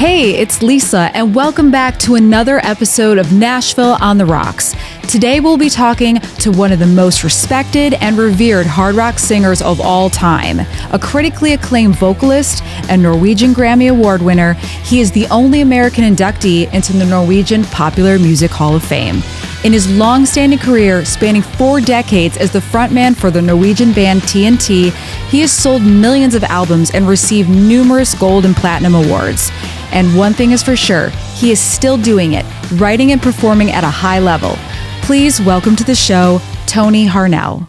Hey, it's Lisa, and welcome back to another episode of Nashville on the Rocks. Today we'll be talking to one of the most respected and revered hard rock singers of all time. A critically acclaimed vocalist and Norwegian Grammy Award winner, he is the only American inductee into the Norwegian Popular Music Hall of Fame. In his long-standing career, spanning 4 decades as the frontman for the Norwegian band TNT, he has sold millions of albums and received numerous gold and platinum awards. And one thing is for sure, he is still doing it, writing and performing at a high level. Please welcome to the show, Tony Harnell.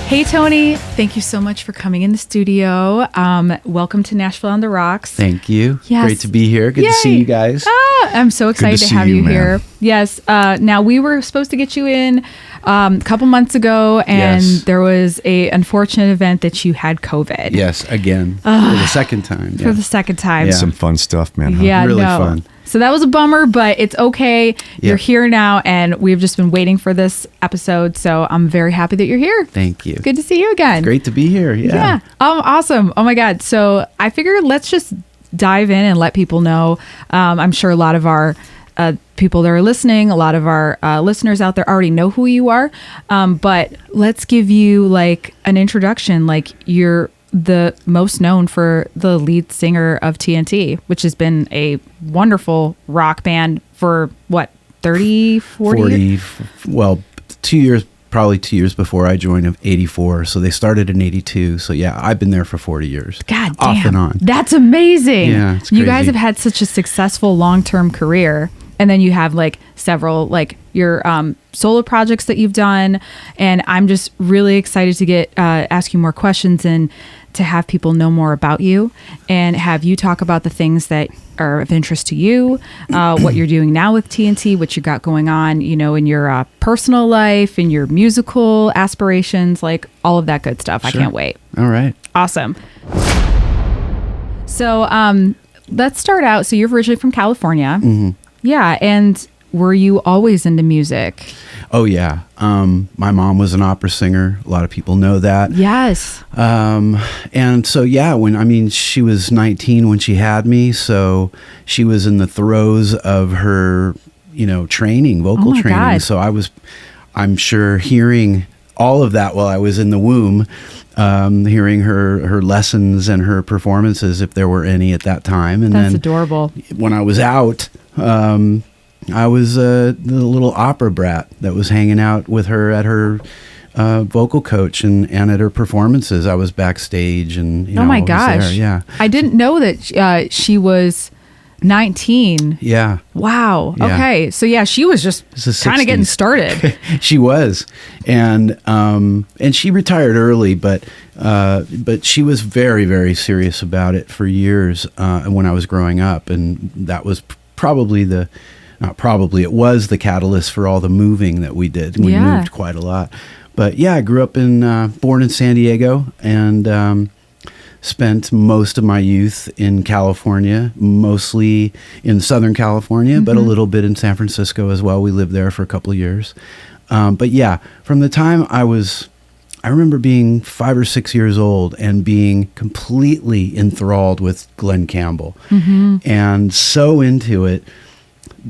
Hey, Tony. Thank you so much for coming in the studio. Welcome to Nashville on the Rocks. Thank you. Yes. Great to be here. Good to see you guys. I'm so excited to have you here. Yes. Now, we were supposed to get you in a couple months ago, and there was an unfortunate event that you had COVID. Yes, again. For the second time. For the second time. Yeah. Some fun stuff, man. Huh? Yeah, really fun. So that was a bummer, but it's okay. You're here now, and we've just been waiting for this episode. So I'm very happy that you're here. Thank you. Good to see you again. Great to be here. Yeah. Awesome. Oh my God. So I figured let's just dive in and let people know. I'm sure a lot of our people that are listening, a lot of our listeners out there already know who you are. But let's give you like an introduction. Like, you're the most known for the lead singer of TNT, which has been a wonderful rock band for what, 30, 40 years? Well, 2 years, probably 2 years before I joined in 84. So they started in 82. So yeah, I've been there for 40 years. God damn. Off and on. That's amazing. Yeah, it's You crazy. guys have had such a successful long-term career. And then you have like several like your solo projects that you've done. And I'm just really excited to get ask you more questions and to have people know more about you and have you talk about the things that are of interest to you, what you're doing now with TNT, what you got going on, you know, in your personal life, in your musical aspirations, like all of that good stuff. Sure. I can't wait. All right. Awesome. So let's start out. So you're originally from California. Mm-hmm. Yeah. And were you always into music? Oh, yeah. My mom was an opera singer. A lot of people know that. Yes. And so, yeah, she was 19 when she had me. So she was in the throes of her, training, vocal training. God. So I'm sure hearing all of that while I was in the womb, hearing her lessons and her performances, if there were any at that time. And That's then adorable. when I was out, I was the little opera brat that was hanging out with her at her vocal coach and at her performances. I was backstage and, Oh my I was gosh. there. Yeah. I didn't know that she was 19. Yeah. Wow. Yeah. Okay. So yeah, she was just It's the kind of getting 60s. started. She was. And she retired early, but she was very, very serious about it for years when I was growing up. And that was it was the catalyst for all the moving that we did. We moved quite a lot. But yeah, I grew up born in San Diego and spent most of my youth in California, mostly in Southern California, but a little bit in San Francisco as well. We lived there for a couple of years. But yeah, from the time I remember being 5 or 6 years old and being completely enthralled with Glenn Campbell and so into it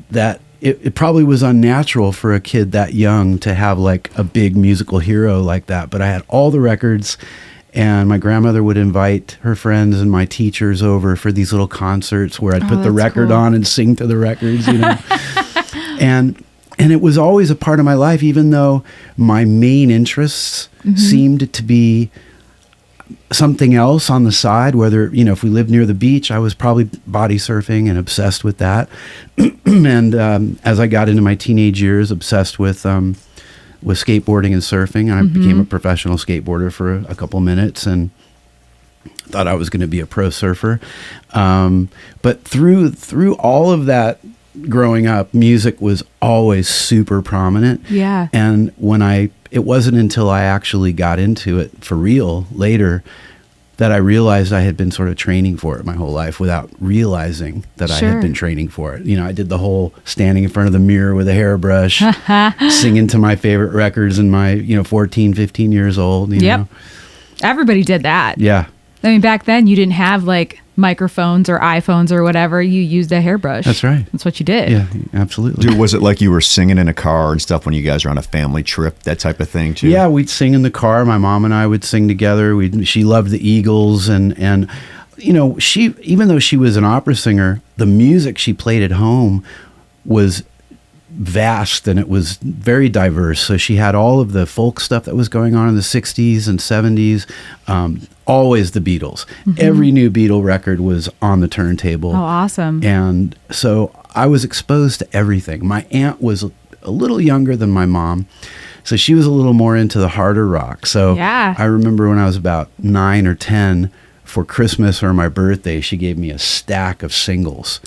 that it probably was unnatural for a kid that young to have like a big musical hero like that. But I had all the records, and my grandmother would invite her friends and my teachers over for these little concerts where I'd put the record cool. on and sing to the records, and it was always a part of my life, even though my main interests seemed to be something else on the side, whether, if we lived near the beach, I was probably body surfing and obsessed with that. And as I got into my teenage years, obsessed with skateboarding and surfing. And I became a professional skateboarder for a couple minutes and thought I was going to be a pro surfer. But through all of that growing up, music was always super prominent. Yeah. And it wasn't until I actually got into it for real later that I realized I had been sort of training for it my whole life without realizing that I had been training for it. I did the whole standing in front of the mirror with a hairbrush, singing to my favorite records in my, 14, 15 years old. You know? Everybody did that. Yeah. I mean, back then you didn't have like microphones or iPhones or whatever. You used a hairbrush. That's right. That's what you did. Yeah, absolutely. Dude, was it like you were singing in a car and stuff when you guys were on a family trip, that type of thing too? Yeah, we'd sing in the car. My mom and I would sing together. She loved the Eagles, and she, even though she was an opera singer, the music she played at home was vast and it was very diverse. So she had all of the folk stuff that was going on in the 60s and 70s, always the Beatles. Every new Beatle record was on the turntable. Oh, awesome. And so I was exposed to everything. My aunt was a little younger than my mom, so she was a little more into the harder rock. So I remember when I was about 9 or 10, for Christmas or my birthday, she gave me a stack of singles.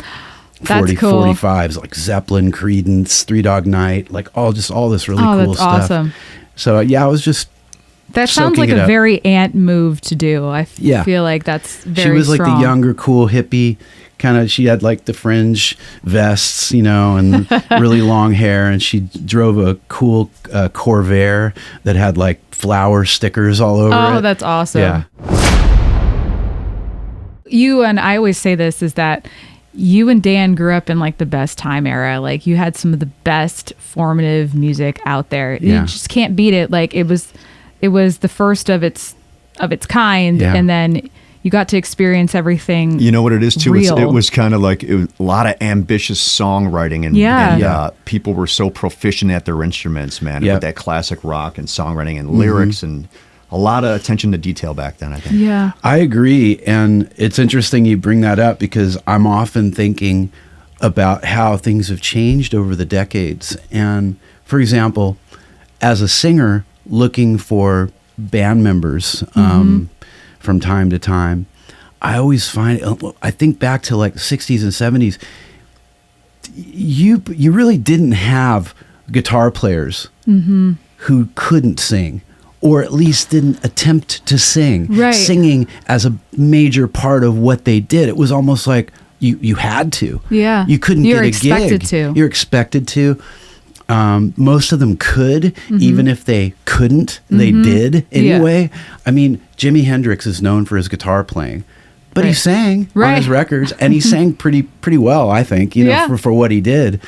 That's cool. 45s, like Zeppelin, Creedence, Three Dog Night, like all this really cool that's stuff. Awesome. So I was just that sounds like a very aunt move to do. I feel like that's very She was strong. like the younger, cool hippie kind of. She had like the fringe vests, and really long hair, and she drove a cool Corvair that had like flower stickers all over it. Oh, that's awesome. Yeah. You and I always say this is that you and Dan grew up in like the best time era. Like you had some of the best formative music out there. Yeah. You just can't beat it. Like it was the first of its kind, and then you got to experience everything. You know what it is too? Real. It was kind of like a lot of ambitious songwriting, and people were so proficient at their instruments, man, with that classic rock and songwriting and lyrics and a lot of attention to detail back then, I think. Yeah. I agree. And it's interesting you bring that up because I'm often thinking about how things have changed over the decades. And for example, as a singer looking for band members from time to time, I always I think back to like the 60s and 70s, you really didn't have guitar players who couldn't sing, or at least didn't attempt to sing. Right. Singing as a major part of what they did. It was almost like you had to. Yeah. You couldn't You're get a expected gig. to. You're expected to. Most of them could, even if they couldn't, they did anyway. Yeah. I mean, Jimi Hendrix is known for his guitar playing, but he sang on his records, and he sang pretty well, I think, for what he did.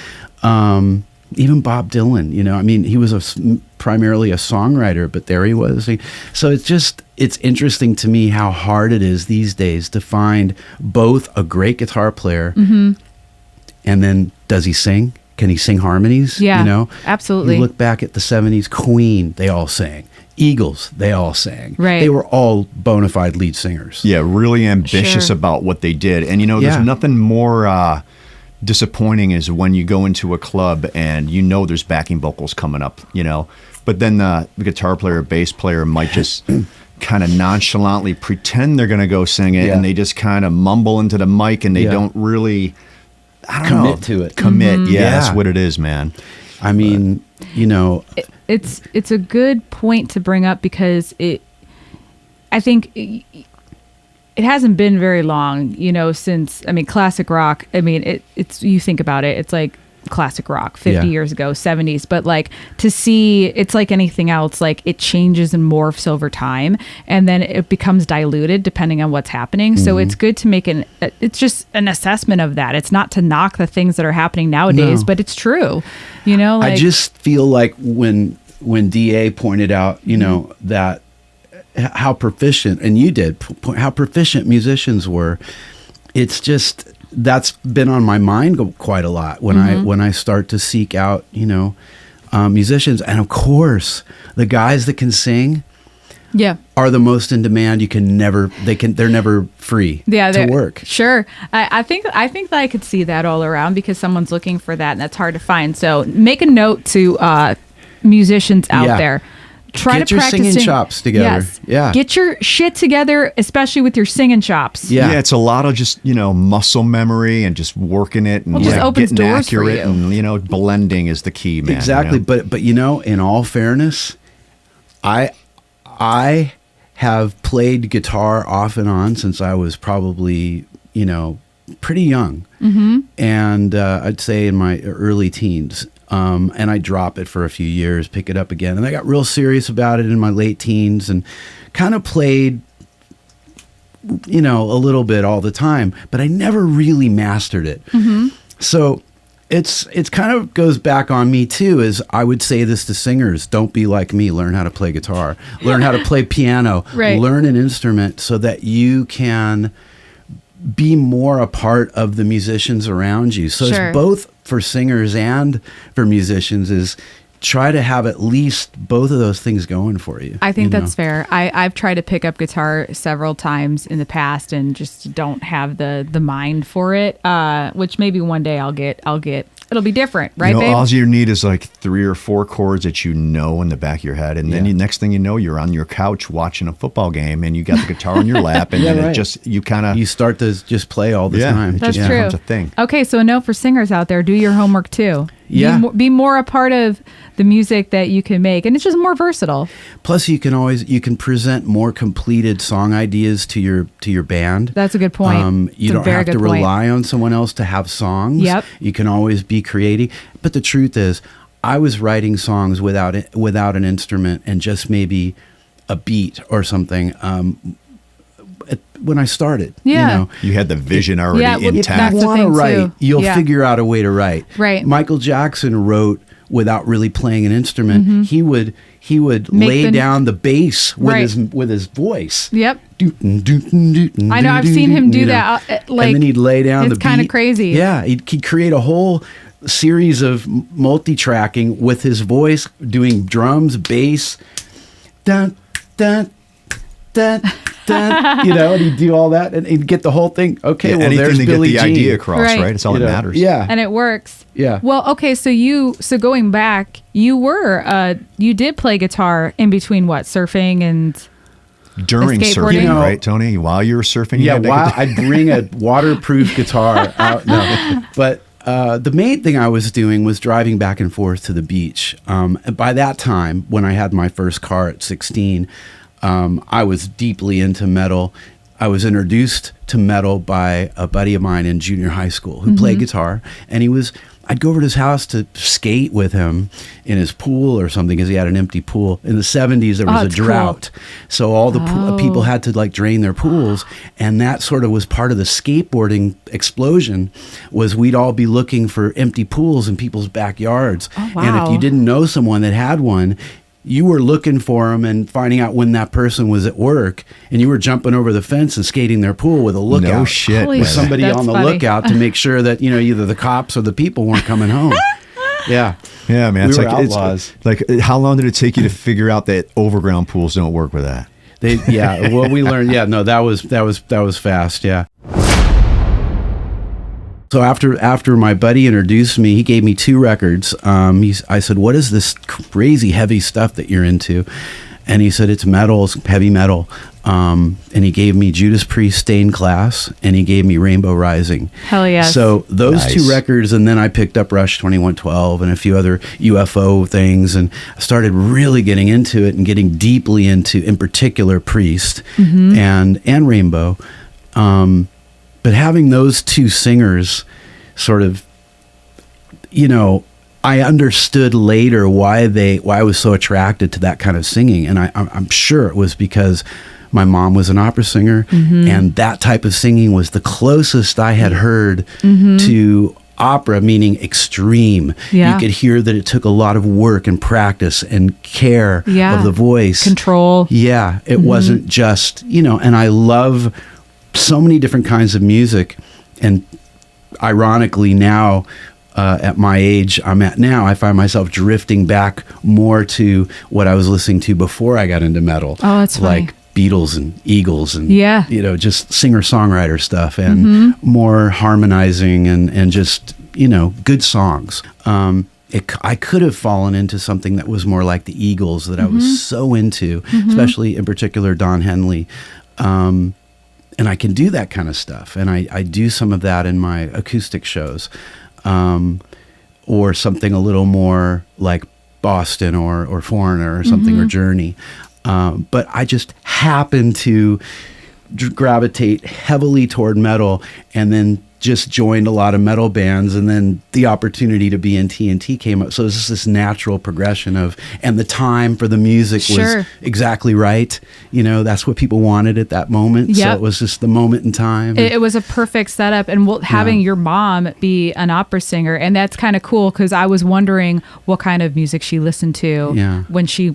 Even Bob Dylan, I mean, he was primarily a songwriter, but there he was. So it's interesting to me how hard it is these days to find both a great guitar player and then does he sing? Can he sing harmonies? Yeah, absolutely. You look back at the 70s, Queen, they all sang. Eagles, they all sang. Right. They were all bona fide lead singers. Yeah, really ambitious about what they did. And, there's nothing more disappointing is when you go into a club and there's backing vocals coming up, but then the guitar player or bass player might just kind of nonchalantly pretend they're going to go sing it, and they just kind of mumble into the mic, and they don't really commit to it. Commit, that's what it is, man. I mean, it's a good point to bring up because I think it hasn't been very long, since, classic rock, it's you think about it, it's like classic rock 50 years ago, 70s, but like to see, it's like anything else, like it changes and morphs over time, and then it becomes diluted depending on what's happening. So it's good to make it's just an assessment of that. It's not to knock the things that are happening nowadays, but it's true, like, I just feel like when DA pointed out, that how proficient, and you did, how proficient musicians were, it's just, that's been on my mind quite a lot when I start to seek out, musicians. And of course, the guys that can sing are the most in demand. They're never free to work. Sure. I think that I could see that all around because someone's looking for that, and that's hard to find. So make a note to musicians out there. Try Get to your practice singing chops together. Yes. Yeah. Get your shit together, especially with your singing chops. Yeah. It's a lot of just, muscle memory and just working it and just opens getting doors for accurate you. and, blending is the key, man. Exactly. But in all fairness, I have played guitar off and on since I was probably, pretty young. And I'd say in my early teens. And I drop it for a few years, pick it up again. And I got real serious about it in my late teens and kind of played, a little bit all the time, but I never really mastered it. So it's kind of goes back on me too, as I would say this to singers: don't be like me, learn how to play guitar, learn how to play piano, learn an instrument so that you can be more a part of the musicians around you. So it's both for singers and for musicians, is try to have at least both of those things going for you. I think that's fair. I've tried to pick up guitar several times in the past and just don't have the mind for it, which maybe one day I'll get. It'll be different, right, babe? All you need is like 3 or 4 chords that in the back of your head. And then next thing you know, you're on your couch watching a football game and you got the guitar in your lap. And then you start to just play all the time. That's true. Becomes a thing. Okay, so a note for singers out there: do your homework too. Yeah. Be more a part of the music that you can make, and it's just more versatile. Plus, you can present more completed song ideas to your band. That's a good point. You don't have to rely on someone else to have songs. Yep. You can always be creative. But the truth is, I was writing songs without an instrument and just maybe a beat or something. When I started, you had the vision already intact. If you want to write, you'll figure out a way to write. Right. Michael Jackson wrote without really playing an instrument. He would lay down the bass with his voice. Yep. I know. I've seen him do that. And then he'd lay down the beat. It's kind of crazy. Yeah. He'd create a whole series of multi-tracking with his voice, doing drums, bass, dun, dun, dun, dun, and he'd do all that and he'd get the whole thing. Okay, well, there's Billie Jean. Get the idea across, right? It's all that matters. Yeah. And it works. Yeah. Well, okay, so going back, you did play guitar in between surfing and during surfing, right, Tony? While you were surfing? Yeah, I'd bring a waterproof guitar out. No, but the main thing I was doing was driving back and forth to the beach. By that time, when I had my first car at 16, I was deeply into metal. I was introduced to metal by a buddy of mine in junior high school who played guitar, and I'd go over to his house to skate with him in his pool or something, because he had an empty pool. In the 70s, there was a drought. Cool. So all the people had to drain their pools. And that sort of was part of the skateboarding explosion, was we'd all be looking for empty pools in people's backyards. Oh, wow. And if you didn't know someone that had one, you were looking for them and finding out when that person was at work, and you were jumping over the fence and skating their pool with a lookout. No shit. With somebody on the lookout to make sure that, either the cops or the people weren't coming home. Yeah. Yeah, man. We were outlaws. How long did it take you to figure out that overground pools don't work with that? Well, we learned, that was fast. Yeah. So after my buddy introduced me, he gave me 2 records. I said, "What is this crazy heavy stuff that you're into?" And he said, "It's metal, it's heavy metal." And he gave me Judas Priest, Stained Class, and he gave me Rainbow Rising. Hell yes. So those 2 records, and then I picked up Rush 2112 and a few other UFO things, and I started really getting into it and getting deeply into, in particular, Priest and Rainbow. But having those 2 singers sort of, I understood later why I was so attracted to that kind of singing. And I'm sure it was because my mom was an opera singer, and that type of singing was the closest I had heard to opera, meaning extreme. Yeah. You could hear that it took a lot of work and practice and care of the voice. Control. Yeah. It wasn't just, and I love so many different kinds of music, and ironically now at my age I'm at now, I find myself drifting back more to what I was listening to before I got into metal. Oh, that's funny. Like Beatles and Eagles and just singer-songwriter stuff, and more harmonizing and just good songs. I could have fallen into something that was more like the Eagles that I was so into, especially in particular Don Henley. And I can do that kind of stuff. And I do some of that in my acoustic shows, or something a little more like Boston or Foreigner or something, or Journey. But I just happened to gravitate heavily toward metal, and then just joined a lot of metal bands, and then the opportunity to be in TNT came up. So it was just this natural progression and the time for the music was exactly right. That's what people wanted at that moment. Yep. So it was just the moment in time. It was a perfect setup. And having your mom be an opera singer, and that's kind of cool, because I was wondering what kind of music she listened to when she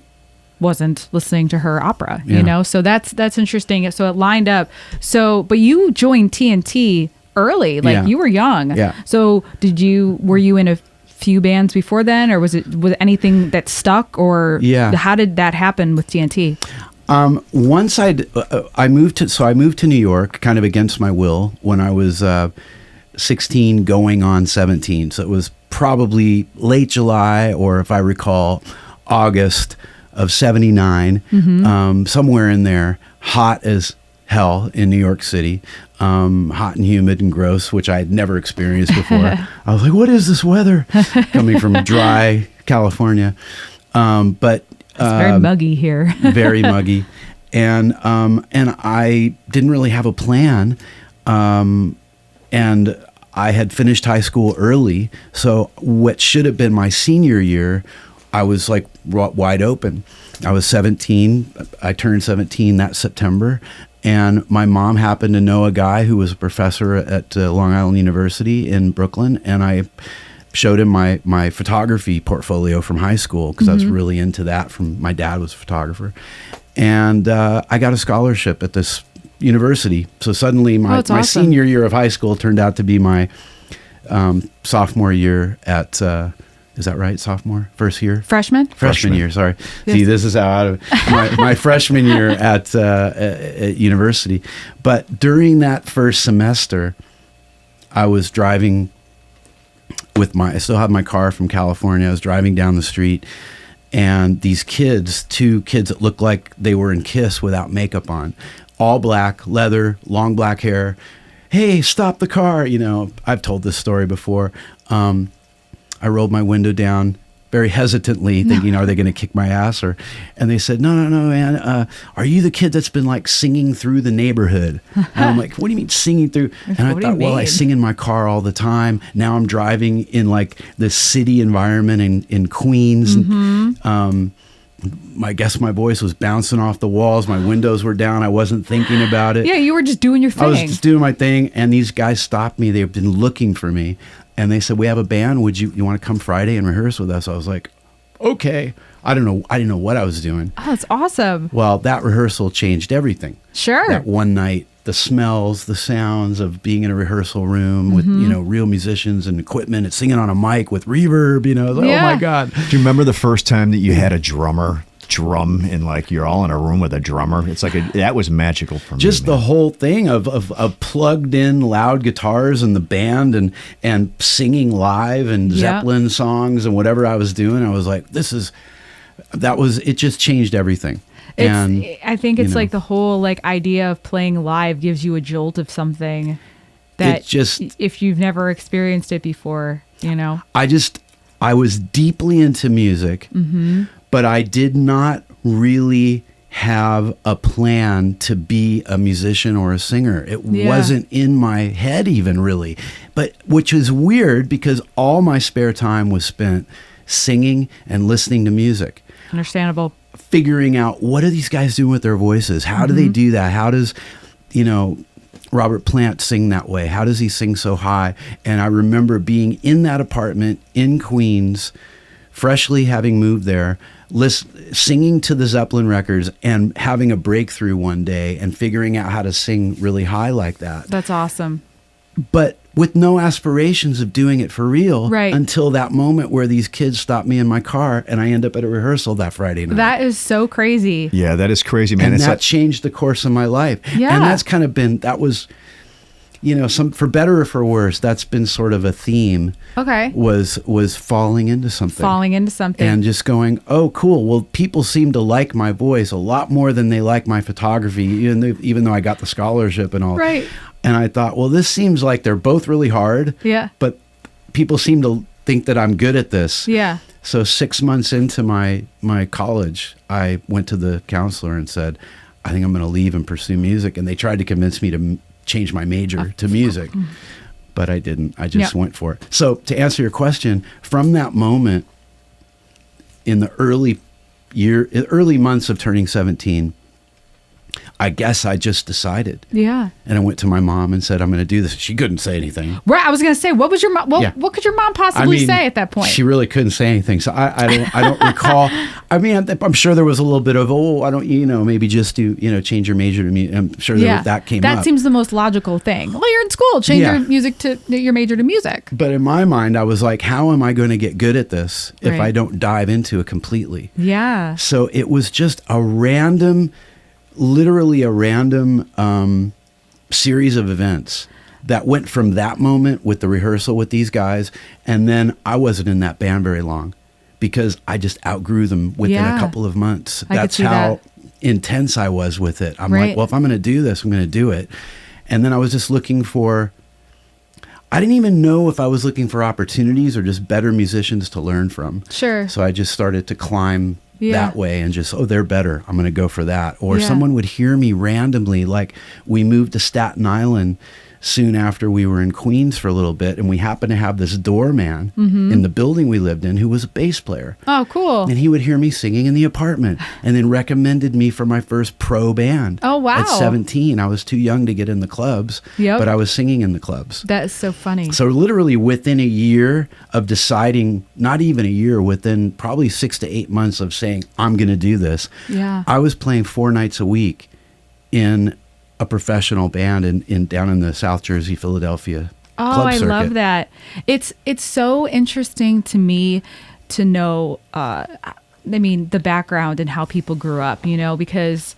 wasn't listening to her opera, So that's interesting. So it lined up. So, but you joined TNT early, you were young. Yeah. So were you in a few bands before then, or was anything that stuck, or how did that happen with TNT? Once I moved to New York kind of against my will when I was 16 going on 17. So it was probably late July, or if I recall, August of 79, somewhere in there, hot as hell in New York City, hot and humid and gross, which I had never experienced before. I was like, what is this weather? Coming from dry California. But it's very muggy here. Very muggy. And I didn't really have a plan. And I had finished high school early. So what should have been my senior year, I was like wide open. I was 17. I turned 17 that September. And my mom happened to know a guy who was a professor at Long Island University in Brooklyn. And I showed him my photography portfolio from high school, because I was really into that. My dad was a photographer. And I got a scholarship at this university. So suddenly my awesome. Senior year of high school turned out to be my sophomore year at... is that right? Sophomore? First year? Freshman year, sorry. Yes. See, this is how out of my freshman year at university. But during that first semester, I was driving I still had my car from California. I was driving down the street, and these two kids that looked like they were in Kiss without makeup on, all black, leather, long black hair. Hey, stop the car. I've told this story before. I rolled my window down very hesitantly, thinking, are they going to kick my ass? And they said, no, man. Are you the kid that's been like singing through the neighborhood? And I'm like, what do you mean singing through? And I thought, well, I sing in my car all the time. Now I'm driving in like this city environment in Queens. And, I guess my voice was bouncing off the walls. My windows were down. I wasn't thinking about it. Yeah, you were just doing your thing. I was just doing my thing. And these guys stopped me. They've been looking for me. And they said, we have a band. Would you want to come Friday and rehearse with us? I was like, okay. I didn't know what I was doing. Oh, that's awesome. Well, that rehearsal changed everything. Sure. That one night, the smells, the sounds of being in a rehearsal room with, real musicians and equipment and singing on a mic with reverb, like, oh my God. Do you remember the first time that you had a drum and like you're all in a room with a drummer? It's like that was magical for me. Just the whole thing of plugged in loud guitars and the band and singing live and Zeppelin songs and whatever I was doing. I was like, it just changed everything. I think it's like the whole like idea of playing live gives you a jolt of something that if you've never experienced it before, I was deeply into music, but I did not really have a plan to be a musician or a singer. It wasn't in my head even really, but which is weird because all my spare time was spent singing and listening to music. Understandable. Figuring out what are these guys doing with their voices? How do they do that? How does, Robert Plant sing that way? How does he sing so high? And I remember being in that apartment in Queens, freshly having moved there, singing to the Zeppelin records and having a breakthrough one day and figuring out how to sing really high like that. That's awesome. But with no aspirations of doing it for real until that moment where these kids stopped me in my car and I end up at a rehearsal that Friday night. That is so crazy. Yeah, that is crazy, man. And that changed the course of my life. Yeah. And that's kind of been, for better or for worse, that's been sort of a theme. Okay. Was falling into something. And just going, oh, cool. Well, people seem to like my voice a lot more than they like my photography, even though I got the scholarship and all. Right. And I thought, well, this seems like they're both really hard. Yeah. But people seem to think that I'm good at this. Yeah. So 6 months into my college, I went to the counselor and said, I think I'm going to leave and pursue music. And they tried to convince me to change my major to music, but I didn't. I just went for it. So to answer your question, from that moment in the early months of turning 17, I guess I just decided. Yeah. And I went to my mom and said, I'm going to do this. She couldn't say anything. Right. I was going to say, what was your mom? What could your mom possibly say at that point? She really couldn't say anything. So I don't recall. I mean, I'm sure there was a little bit of, maybe just do, change your major to music. I'm sure that came up. That seems the most logical thing. Well, you're in school. Change your major to music. But in my mind, I was like, how am I going to get good at this if I don't dive into it completely? Yeah. So it was just literally a random series of events that went from that moment with the rehearsal with these guys. And then I wasn't in that band very long because I just outgrew them within a couple of months. That's how intense I was with it. I'm like, well, if I'm going to do this, I'm going to do it. And then I was just looking I didn't even know if I was looking for opportunities or just better musicians to learn from. Sure. So I just started to climb that way and just, they're better. I'm going to go for that. Or someone would hear me randomly. Like we moved to Staten Island soon after we were in Queens for a little bit. And we happened to have this doorman in the building we lived in who was a bass player. Oh, cool. And he would hear me singing in the apartment and then recommended me for my first pro band. Oh, wow. At 17. I was too young to get in the clubs, but I was singing in the clubs. That is so funny. So literally within a year of deciding, not even a year, within probably 6 to 8 months of saying, I'm going to do this, I was playing 4 nights a week in a professional band down in the South Jersey, Philadelphia club circuit. Love that. It's so interesting to me to know, the background and how people grew up, because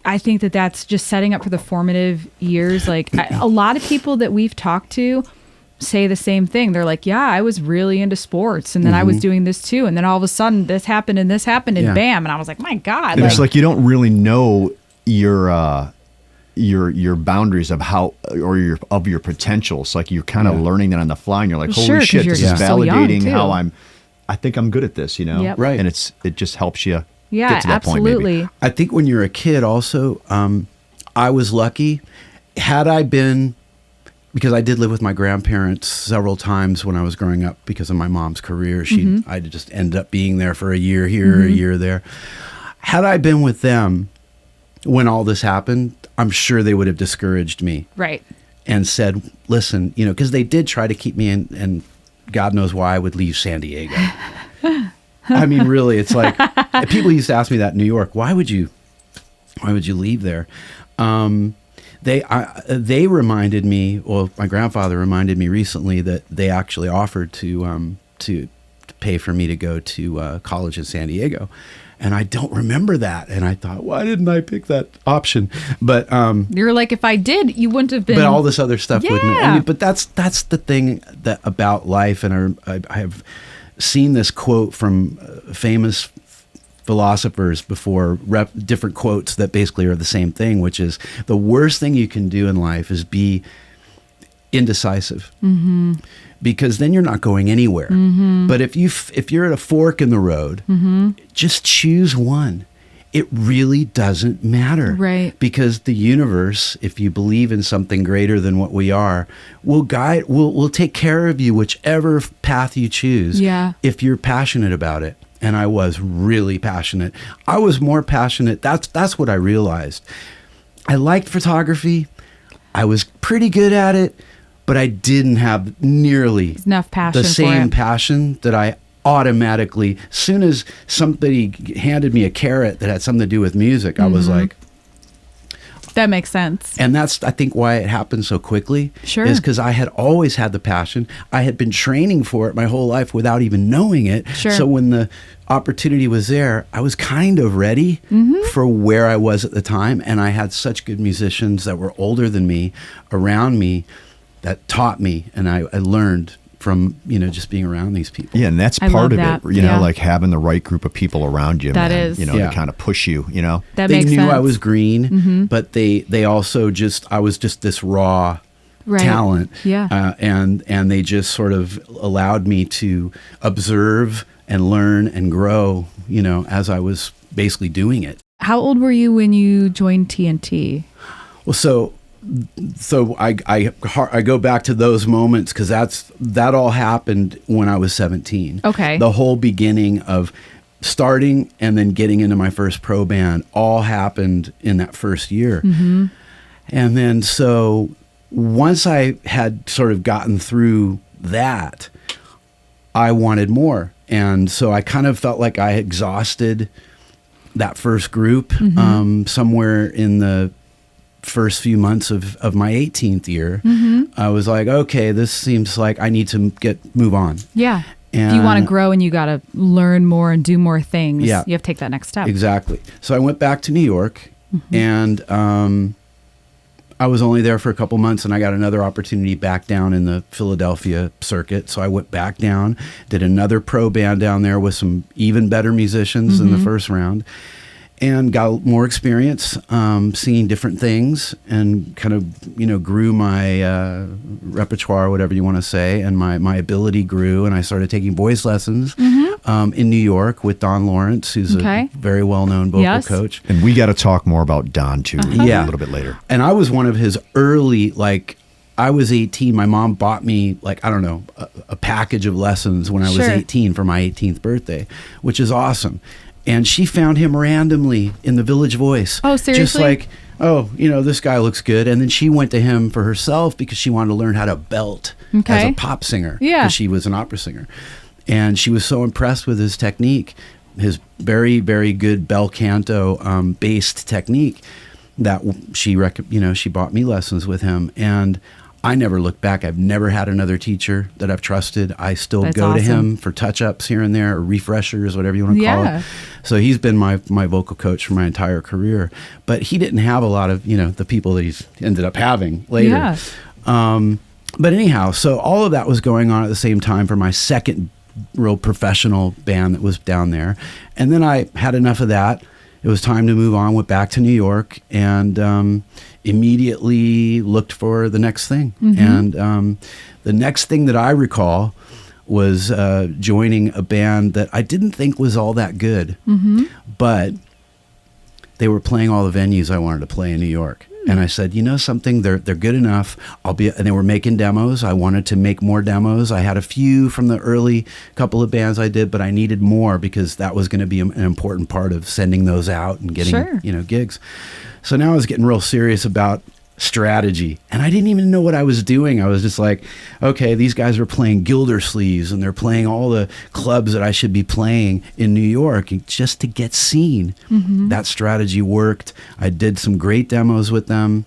I think that's just setting up for the formative years. Like a lot of people that we've talked to say the same thing. They're like, I was really into sports and then I was doing this too. And then all of a sudden this happened and bam. And I was like, my God. And it's like you don't really know your boundaries of how or your potential. It's like you're kind of learning that on the fly, and you're like, holy shit, this is validating how I think I'm good at this, Right. And it just helps you get to that point. Maybe. I think when you're a kid also, I was lucky. Had I been, because I did live with my grandparents several times when I was growing up because of my mom's career. I just ended up being there for a year here, a year there. Had I been with them when all this happened, I'm sure they would have discouraged me. Right. And said, listen, because they did try to keep me in, and God knows why I would leave San Diego. I mean, really, it's like, people used to ask me that in New York, why would you leave there? They reminded me, well, my grandfather reminded me recently that they actually offered to pay for me to go to college in San Diego. And I don't remember that. And I thought, why didn't I pick that option? But you're like, if I did, you wouldn't have been. But all this other stuff wouldn't. I mean, but that's the thing about life. And I have seen this quote from famous philosophers before, different quotes that basically are the same thing, which is the worst thing you can do in life is be indecisive. Because then you're not going anywhere. But if you're at a fork in the road, just choose one. It really doesn't matter. Right. Because the universe, if you believe in something greater than what we are, will take care of you whichever path you choose. Yeah. If you're passionate about it. And I was really passionate. I was more passionate. That's what I realized. I liked photography. I was pretty good at it. But I didn't have nearly enough passion the same passion that I automatically, as soon as somebody handed me a carrot that had something to do with music, I was like, that makes sense. And that's, I think, why it happened so quickly. Sure. Is because I had always had the passion. I had been training for it my whole life without even knowing it. Sure. So when the opportunity was there, I was kind of ready for where I was at the time. And I had such good musicians that were older than me around me that taught me, and I learned from, just being around these people. Yeah, and that's part of it, like having the right group of people around you, that is. to kind of push you, That they makes knew sense. I was green, but they also I was just this raw talent. Yeah. And they just sort of allowed me to observe and learn and grow, as I was basically doing it. How old were you when you joined TNT? Well, so I go back to those moments because that all happened when I was 17. Okay. The whole beginning of starting and then getting into my first pro band all happened in that first year. Mm-hmm. And then so once I had sort of gotten through that, I wanted more. And so I kind of felt like I exhausted that first group somewhere in the first few months of my 18th year. I was like, okay, this seems like I need to move on. Yeah. And if you want to grow and you got to learn more and do more things, yeah, you have to take that next step. Exactly. So I went back to New York and I was only there for a couple months and I got another opportunity back down in the Philadelphia circuit. So I went back down, did another pro band down there with some even better musicians in the first round, and got more experience seeing different things and kind of, grew my repertoire, whatever you want to say, and my ability grew. And I started taking voice lessons in New York with Don Lawrence, who's a very well-known vocal coach. And we got to talk more about Don, too, a little bit later. And I was one of his early, I was 18. My mom bought me, a package of lessons when I was 18 for my 18th birthday, which is awesome. And she found him randomly in the Village Voice. Oh, seriously? Just like, this guy looks good. And then she went to him for herself because she wanted to learn how to belt as a pop singer. Yeah. Because she was an opera singer. And she was so impressed with his technique, his very, very good bel canto based technique, that she bought me lessons with him. And I never looked back. I've never had another teacher that I've trusted. I still go to him for touch-ups here and there, or refreshers, whatever you want to call it. So he's been my vocal coach for my entire career. But he didn't have a lot of, the people that he's ended up having later. Yeah. But anyhow, so all of that was going on at the same time for my second real professional band that was down there. And then I had enough of that. It was time to move on, went back to New York, and immediately looked for the next thing. And the next thing that I recall was joining a band that I didn't think was all that good, but they were playing all the venues I wanted to play in New York. And I said, something, they're good enough. And they were making demos. I wanted to make more demos. I had a few from the early couple of bands I did, but I needed more because that was going to be an important part of sending those out and getting, gigs. So now I was getting real serious about strategy, and I didn't even know what I was doing. I was just like, okay, these guys are playing Gildersleeves and they're playing all the clubs that I should be playing in New York just to get seen. That strategy worked. I did some great demos with them.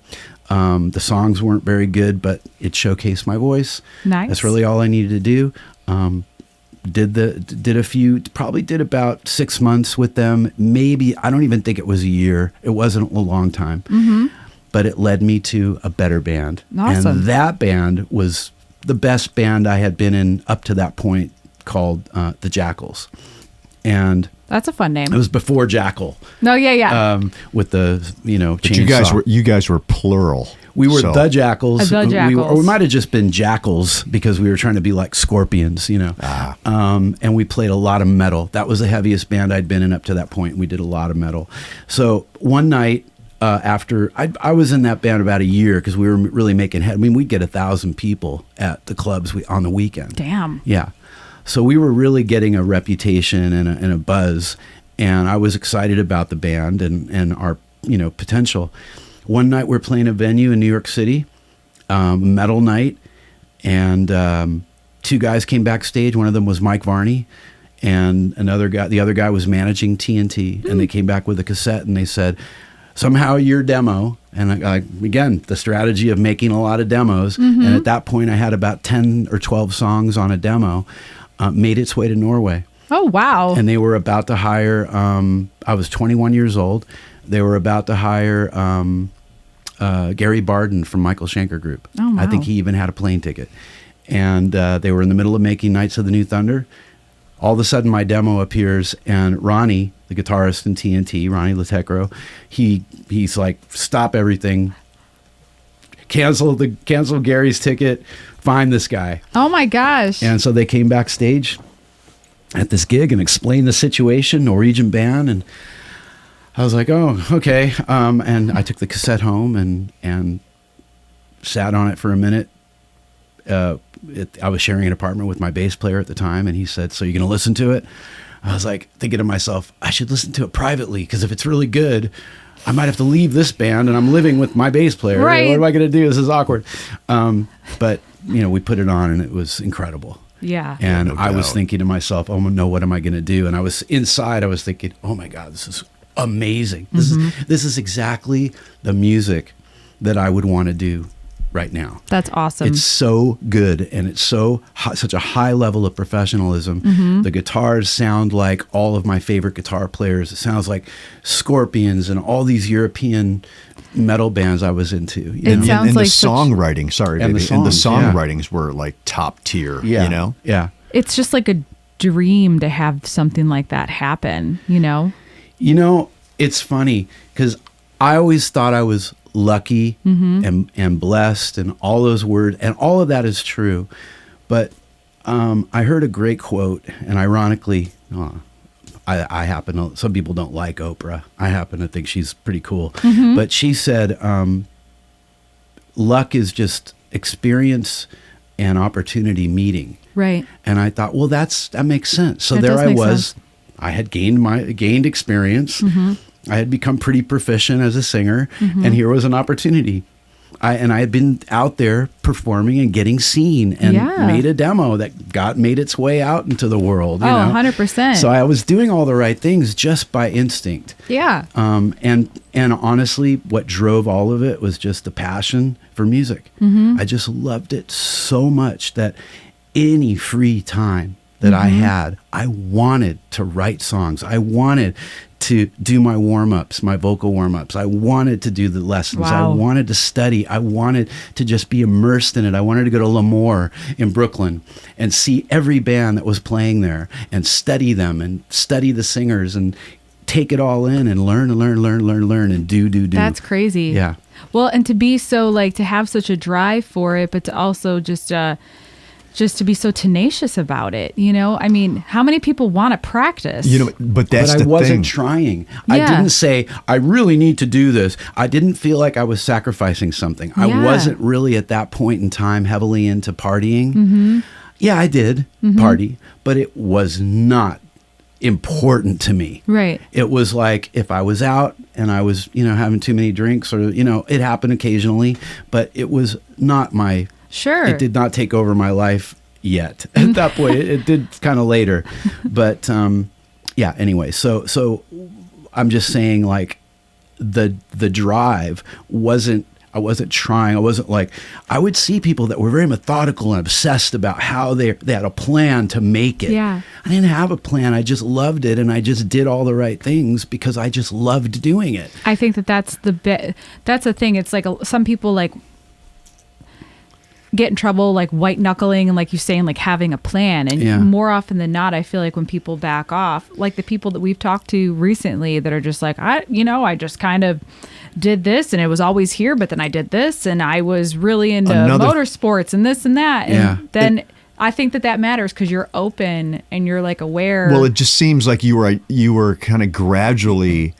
The songs weren't very good, but it showcased my voice. Nice. That's really all I needed to do. Probably did about 6 months with them. Maybe, I don't even think it was a year. It wasn't a long time. But it led me to a better band. Awesome. And that band was the best band I had been in up to that point, called the Jackals. And that's a fun name. It was before Jackal. No, yeah. With the, chainsaw. You guys were plural. We were the Jackals. The Jackals. We might have just been Jackals because we were trying to be like Scorpions, and we played a lot of metal. That was the heaviest band I'd been in up to that point. We did a lot of metal. So one night, after I was in that band about a year because we were really making head. I mean, we'd get 1,000 people at the clubs on the weekend. Damn. Yeah. So we were really getting a reputation and a buzz, and I was excited about the band and our potential. One night we're playing a venue in New York City, metal night, and two guys came backstage. One of them was Mike Varney, and the other guy was managing TNT, and they came back with a cassette and they said, somehow your demo, and again, the strategy of making a lot of demos, and at that point I had about 10 or 12 songs on a demo, made its way to Norway. Oh, wow. And they were about to hire, I was 21 years old, they were about to hire Gary Barden from Michael Schenker Group. Oh, wow. I think he even had a plane ticket. And they were in the middle of making Knights of the New Thunder. All of a sudden, my demo appears, and Ronnie, the guitarist in TNT, Ronnie Latecro, he's like, stop everything. cancel Gary's ticket, find this guy. Oh my gosh. And so they came backstage at this gig and explained the situation, Norwegian band, and I was like, oh, okay. And I took the cassette home and sat on it for a minute. I was sharing an apartment with my bass player at the time, and he said, so you're going to listen to it? I was like thinking to myself, I should listen to it privately, because if it's really good, I might have to leave this band, and I'm living with my bass player. Right. What am I going to do? This is awkward. But, we put it on, and it was incredible. Yeah. And no I was doubt. thinking to myself, oh no, what am I going to do? And I was inside, I was thinking, oh my God, this is amazing. This is exactly the music that I would want to do right now. That's awesome. It's so good, and it's such a high level of professionalism. The guitars sound like all of my favorite guitar players. It sounds like Scorpions and all these European metal bands I was into. It sounds and like the songwriting, And the baby, and the songs, yeah. songwritings were like top tier. Yeah. Yeah. It's just like a dream to have something like that happen, It's funny because I always thought I was lucky and blessed and all those words, and all of that is true. But I heard a great quote, and ironically, I happen to, some people don't like Oprah. I happen to think she's pretty cool. But she said, luck is just experience and opportunity meeting. Right. And I thought, well, that makes sense. So That there does I make was. sense. I had gained experience. I had become pretty proficient as a singer, and here was an opportunity. I had been out there performing and getting seen, and made a demo that made its way out into the world. You know? 100%. So I was doing all the right things just by instinct. Yeah. And honestly, what drove all of it was just the passion for music. I just loved it so much that any free time that I had, I wanted to write songs. I wanted to do my warm-ups, my vocal warm-ups. I wanted to do the lessons. Wow. I wanted to study. I wanted to just be immersed in it. I wanted to go to L'Amour in Brooklyn and see every band that was playing there and study them and study the singers and take it all in and learn and do. That's crazy. Yeah. Well, and to be so to have such a drive for it, but to also just to be so tenacious about it, I mean, how many people want to practice? But that's But the I wasn't thing. trying. Yeah. I didn't say, I really need to do this. I didn't feel like I was sacrificing something. Yeah. I wasn't really at that point in time heavily into partying. Yeah, I did party, but it was not important to me. Right. It was like if I was out and I was, having too many drinks or, it happened occasionally, but it was not my... Sure. It did not take over my life yet. At that point, it did kind of later. But anyway, so I'm just saying, like, the drive wasn't, I wasn't trying. I wasn't like, I would see people that were very methodical and obsessed about how they had a plan to make it. Yeah. I didn't have a plan. I just loved it, and I just did all the right things because I just loved doing it. I think that's the thing. It's like some people get in trouble like white knuckling and like you saying like having a plan, and more often than not I feel like when people back off, like the people that we've talked to recently that are just like I just kind of did this and it was always here, but then I did this and I was really into motorsports and this and that, and then I think that matters because you're open and you're like aware. Well, it just seems like you were kind of gradually,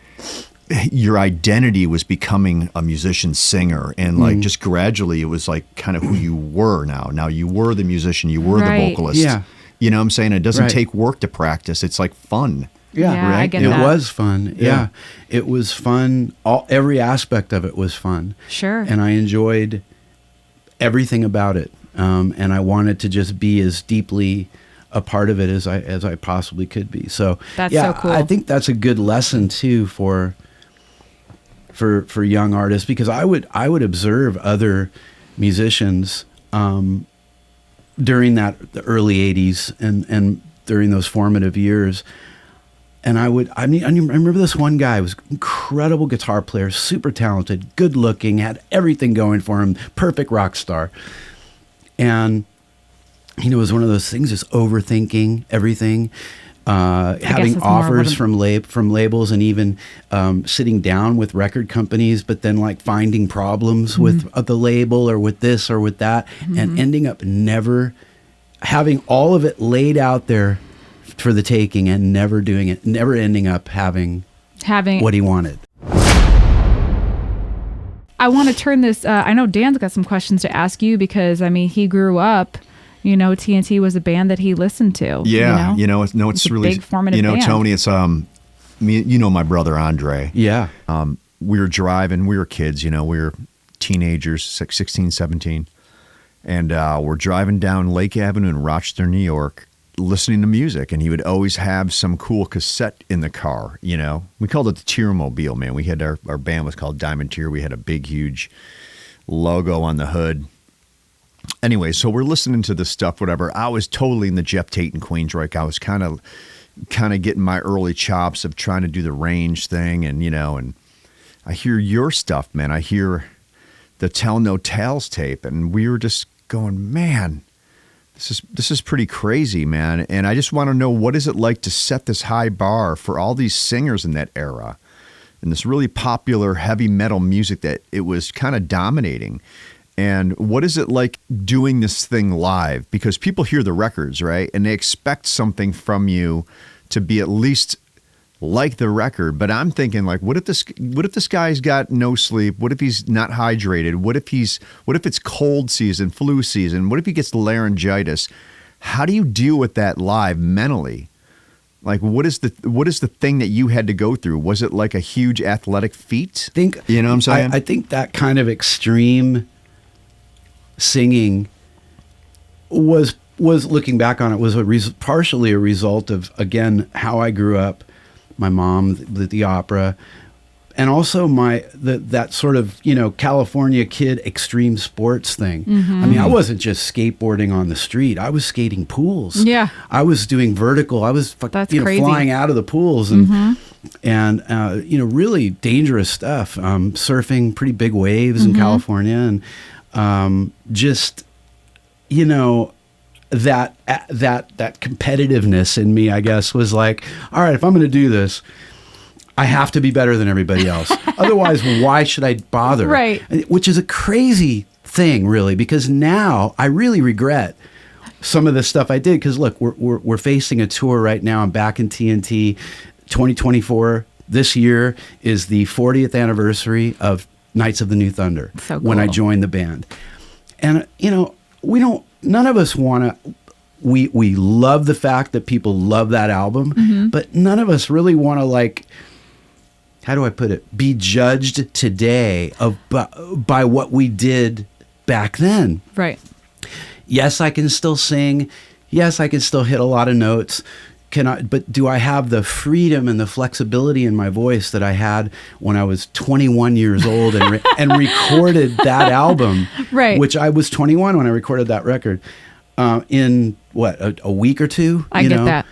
your identity was becoming a musician singer, and like just gradually it was like kind of who you were. Now you were the musician, you were the vocalist. You know what I'm saying? It doesn't take work to practice. It's like fun. Yeah, right. I get it that. was fun. Yeah. It was fun. Every aspect of it was fun. Sure. And I enjoyed everything about it. And I wanted to just be as deeply a part of it as I possibly could be. So that's so cool. I think that's a good lesson too for young artists, because I would observe other musicians during the early 80s and during those formative years. And I remember this one guy was an incredible guitar player, super talented, good looking, had everything going for him, perfect rock star. And it was one of those things, just overthinking everything. having offers from labels, and even sitting down with record companies, but then like finding problems with the label or with this or with that, and ending up never having all of it laid out there for the taking and never doing it, never ending up having what he wanted. I want to turn this, I know Dan's got some questions to ask you, because I mean, he grew up, TNT was a band that he listened to. Yeah. It's really big formative band. Tony, it's me, my brother Andre. Yeah. We were driving, we were kids, we were teenagers, 16, 17. And we're driving down Lake Avenue in Rochester, New York, listening to music. And he would always have some cool cassette in the car, We called it the Tearmobile, man. We had our band was called Diamond Tear. We had a big, huge logo on the hood. Anyway, so we're listening to this stuff, whatever. I was totally in the Jeff Tate and Queensryche. I was kind of getting my early chops of trying to do the range thing. And, and I hear your stuff, man. I hear the Tell No Tales tape. And we were just going, man, this is pretty crazy, man. And I just want to know, what is it like to set this high bar for all these singers in that era and this really popular heavy metal music that it was kind of dominating? And what is it like doing this thing live? Because people hear the records, right? And they expect something from you to be at least like the record. But I'm thinking, like, what if this guy's got no sleep? What if he's not hydrated? What if it's cold season, flu season? What if he gets laryngitis? How do you deal with that live mentally? Like, what is the thing that you had to go through? Was it like a huge athletic feat? You know what I'm saying? I think that kind of extreme singing was looking back on it, was partially a result of, again, how I grew up, my mom, the opera, and also that sort of, California kid extreme sports thing. I mean, I wasn't just skateboarding on the street. I was skating pools. Yeah. I was doing vertical. I was flying out of the pools and really dangerous stuff. Surfing pretty big waves in California, and just, that competitiveness in me, I guess, was like, all right, if I'm going to do this, I have to be better than everybody else. Otherwise, why should I bother? Right. Which is a crazy thing, really, because now I really regret some of the stuff I did. Because look, we're facing a tour right now. I'm back in TNT. 2024, this year, is the 40th anniversary of Knights of the New Thunder, so cool. When I joined the band. And, none of us want to, we love the fact that people love that album, but none of us really want to, like, how do I put it, be judged today by what we did back then. Right. Yes, I can still sing. Yes, I can still hit a lot of notes. But do I have the freedom and the flexibility in my voice that I had when I was 21 years old and recorded that album? Right. Which I was 21 when I recorded that record. In a week or two? I get that.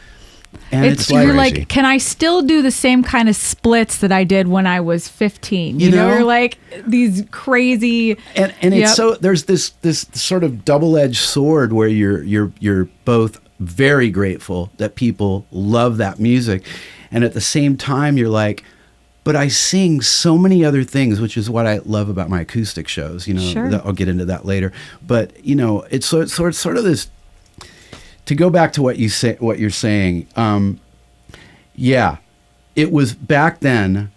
And it's like, you're like, can I still do the same kind of splits that I did when I was 15? You know, you're like these crazy. And it's so there's this sort of double-edged sword where you're both very grateful that people love that music, and at the same time you're like, but I sing so many other things, which is what I love about my acoustic shows. Sure. I'll get into that later. But it's sort of this. To go back to what you're saying, it was back then.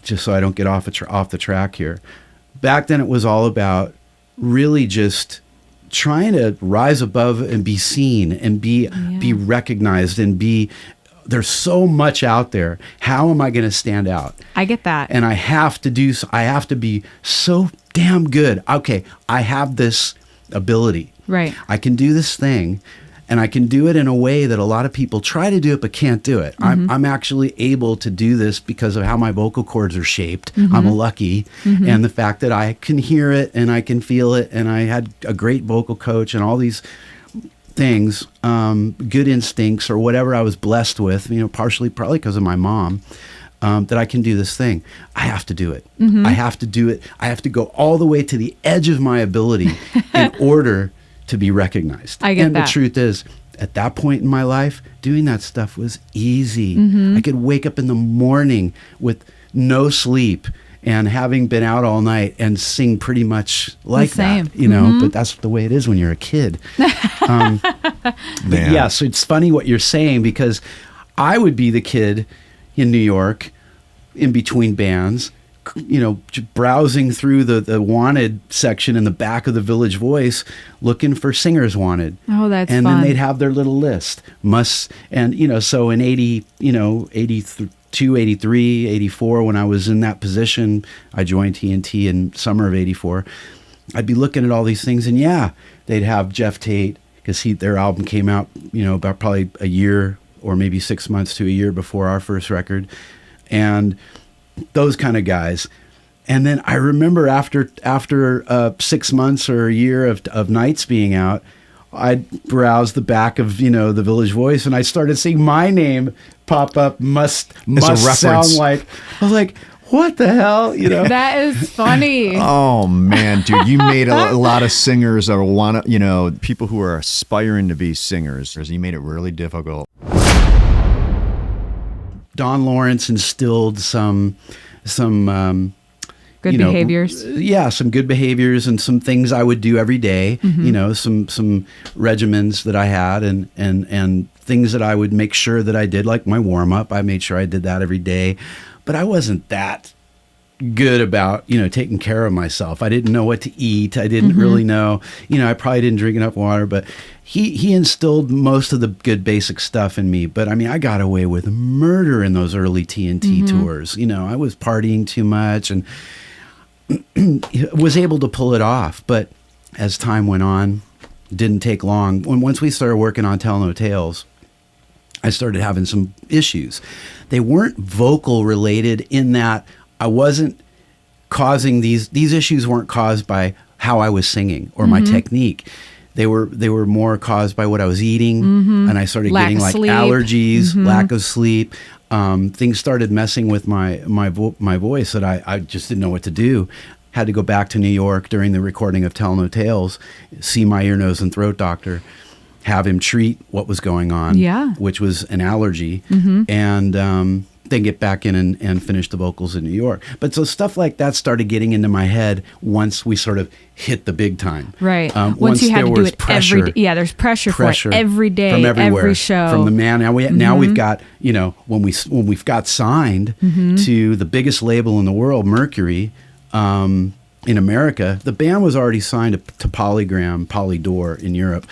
Just so I don't get off the track here, back then it was all about really just trying to rise above and be seen and be recognized and be. There's so much out there. How am I going to stand out? I get that. And I have to be so damn good. Okay, I have this ability. Right. I can do this thing, and I can do it in a way that a lot of people try to do it but can't do it. I'm actually able to do this because of how my vocal cords are shaped. I'm lucky. And the fact that I can hear it and I can feel it, and I had a great vocal coach and all these things, good instincts or whatever I was blessed with, partially probably because of my mom, that I can do this thing. I have to do it. I have to do it. I have to go all the way to the edge of my ability in order to be recognized. I get and that. The truth is, at that point in my life, doing that stuff was easy. Mm-hmm. I could wake up in the morning with no sleep and having been out all night and sing pretty much like that, you know, mm-hmm. but that's the way it is when you're a kid. But yeah, so it's funny what you're saying, because I would be the kid in New York in between bands, you know, browsing through the wanted section in the back of the Village Voice, looking for singers wanted. Oh, that's and fun. then they'd have their little list. And, you know, so in 82, 83, 84, when I was in that position, I joined TNT in summer of 84. I'd be looking at all these things, and yeah, they'd have Jeff Tate, because their album came out, you know, about probably a year or maybe 6 months to a year before our first record, and those kind of guys. And then I remember after 6 months or a year of nights being out, I'd browse the back of, you know, the Village Voice, and I started seeing my name pop up. Must sound like. I was like, what the hell, you know? That is funny. Oh man, dude, you made a lot of singers or people who are aspiring to be singers. You made it really difficult. Don Lawrence instilled some good behaviors. Some good behaviors and some things I would do every day. Mm-hmm. You know, some regimens that I had and things that I would make sure that I did, like my warm up. I made sure I did that every day, but I wasn't that good about, you know, taking care of myself. I didn't know what to eat. I didn't mm-hmm. really know, you know, I probably didn't drink enough water, but he instilled most of the good basic stuff in me. But I mean, I got away with murder in those early TNT mm-hmm. tours. You know, I was partying too much and was able to pull it off. But as time went on, didn't take long. Once we started working on Tell No Tales, I started having some issues. They weren't vocal related in that I wasn't causing these issues weren't caused by how I was singing or my technique. They were more caused by what I was eating, and I started getting like allergies, lack of sleep. Things started messing with my voice that I just didn't know what to do. Had to go back to New York during the recording of Tell No Tales, see my ear, nose, and throat doctor, have him treat what was going on, which was an allergy, and then get back in and finish the vocals in New York. But so stuff like that started getting into my head once we sort of hit the big time. Right. Once you had to do it every day. Yeah, there's pressure for it every day, from everywhere, every show. From the man. Now we've got, you know, when we've got signed to the biggest label in the world, Mercury, in America, the band was already signed to Polydor in Europe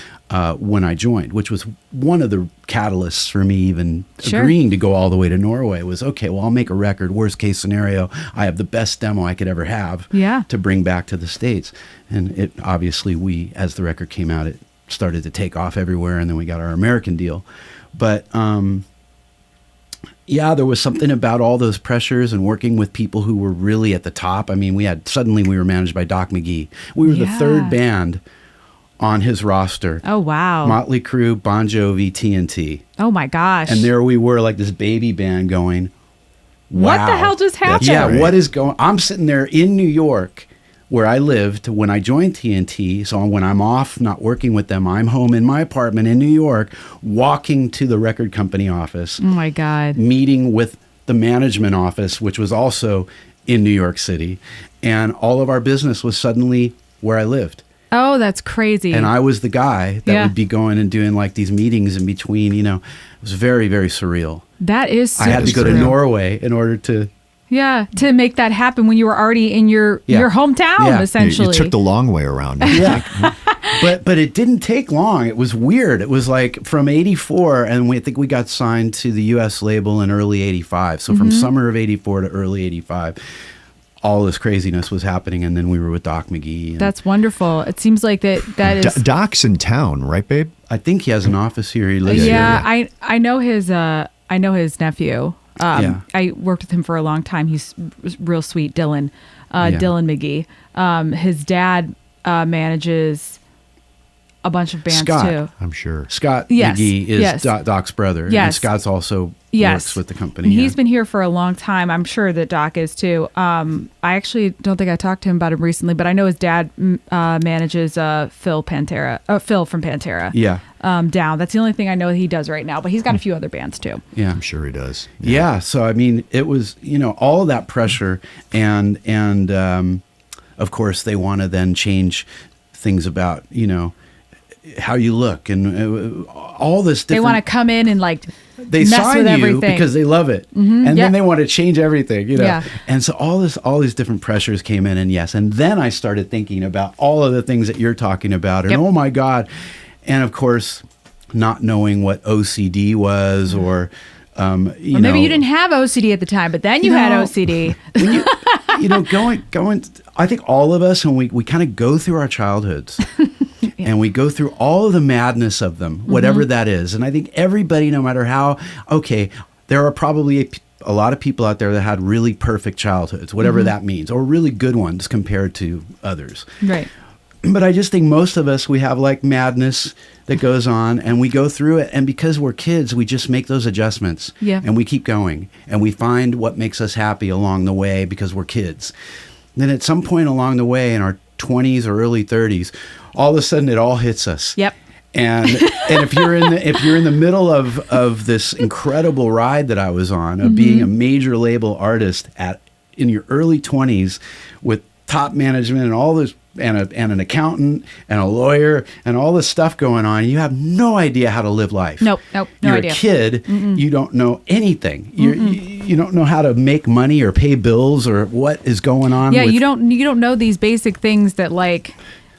when I joined, which was one of the catalysts for me even agreeing to go all the way to Norway. Was, okay, well, I'll make a record. Worst case scenario, I have the best demo I could ever have to bring back to the States. And it obviously, as the record came out, it started to take off everywhere, and then we got our American deal. But there was something about all those pressures and working with people who were really at the top. I mean, we were managed by Doc McGee. We were the third band on his roster. Oh, wow. Motley Crue, Bon Jovi, TNT. Oh, my gosh. And there we were, like this baby band going, wow. What the hell just happened? Yeah, what is going on? I'm sitting there in New York where I lived when I joined TNT. So when I'm off, not working with them, I'm home in my apartment in New York, walking to the record company office. Oh, my God. Meeting with the management office, which was also in New York City. And all of our business was suddenly where I lived. Oh, that's crazy. And I was the guy that would be going and doing like these meetings in between, you know. It was very, very surreal. That is super I had to go to Norway in order to... Yeah, to make that happen when you were already in your hometown, essentially. You took the long way around. But it didn't take long. It was weird. It was like from 84, and I think we got signed to the U.S. label in early 85. So from summer of 84 to early 85, all this craziness was happening, and then we were with Doc McGee. That's wonderful. It seems like that is... Doc's in town, right, babe? I think he has an office here. He lives here. I know his nephew. I worked with him for a long time. He's real sweet, Dylan McGee. His dad manages a bunch of bands Scott, too. I'm sure. Scott Yes, McGee is yes. Doc's brother. Yes. And Scott's also works with the company. And he's been here for a long time. I'm sure that Doc is too. I actually don't think I talked to him about him recently, but I know his dad manages Phil from Pantera. Yeah. Down. That's the only thing I know he does right now, but he's got a few other bands too. Yeah. I'm sure he does. Yeah. So, I mean, it was, all of that pressure and of course they want to then change things about, how you look and all this different. They want to come in and they mess sign with you everything because they love it, and then they want to change everything, Yeah. And so all these different pressures came in, and then I started thinking about all of the things that you're talking about, and oh my God, and of course, not knowing what OCD was, or maybe you didn't have OCD at the time, but then you had OCD. When going. I think all of us, when we kind of go through our childhoods. And we go through all of the madness of them, whatever that is. And I think everybody, no matter how, there are probably a lot of people out there that had really perfect childhoods, whatever that means, or really good ones compared to others. Right. But I just think most of us, we have madness that goes on, and we go through it. And because we're kids, we just make those adjustments. Yeah. And we keep going. And we find what makes us happy along the way because we're kids. Then at some point along the way in our 20s or early 30s, all of a sudden it all hits us. Yep. And if you're in the middle of this incredible ride that I was on of being a major label artist in your early 20s with top management and all this and an accountant and a lawyer and all this stuff going on, you have no idea how to live life. Nope, no you're idea. A kid, you don't know anything. You don't know how to make money or pay bills or what is going on. Yeah, you don't know these basic things that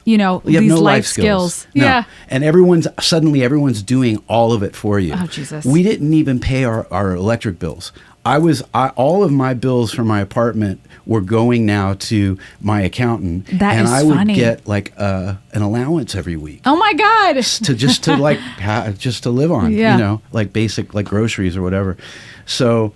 you have these no life skills. No. Yeah. And everyone's doing all of it for you. Oh, Jesus. We didn't even pay our electric bills. All of my bills for my apartment were going now to my accountant. That and is I would funny. get an allowance every week. Oh my God. just to live on, Yeah. Basic groceries or whatever. So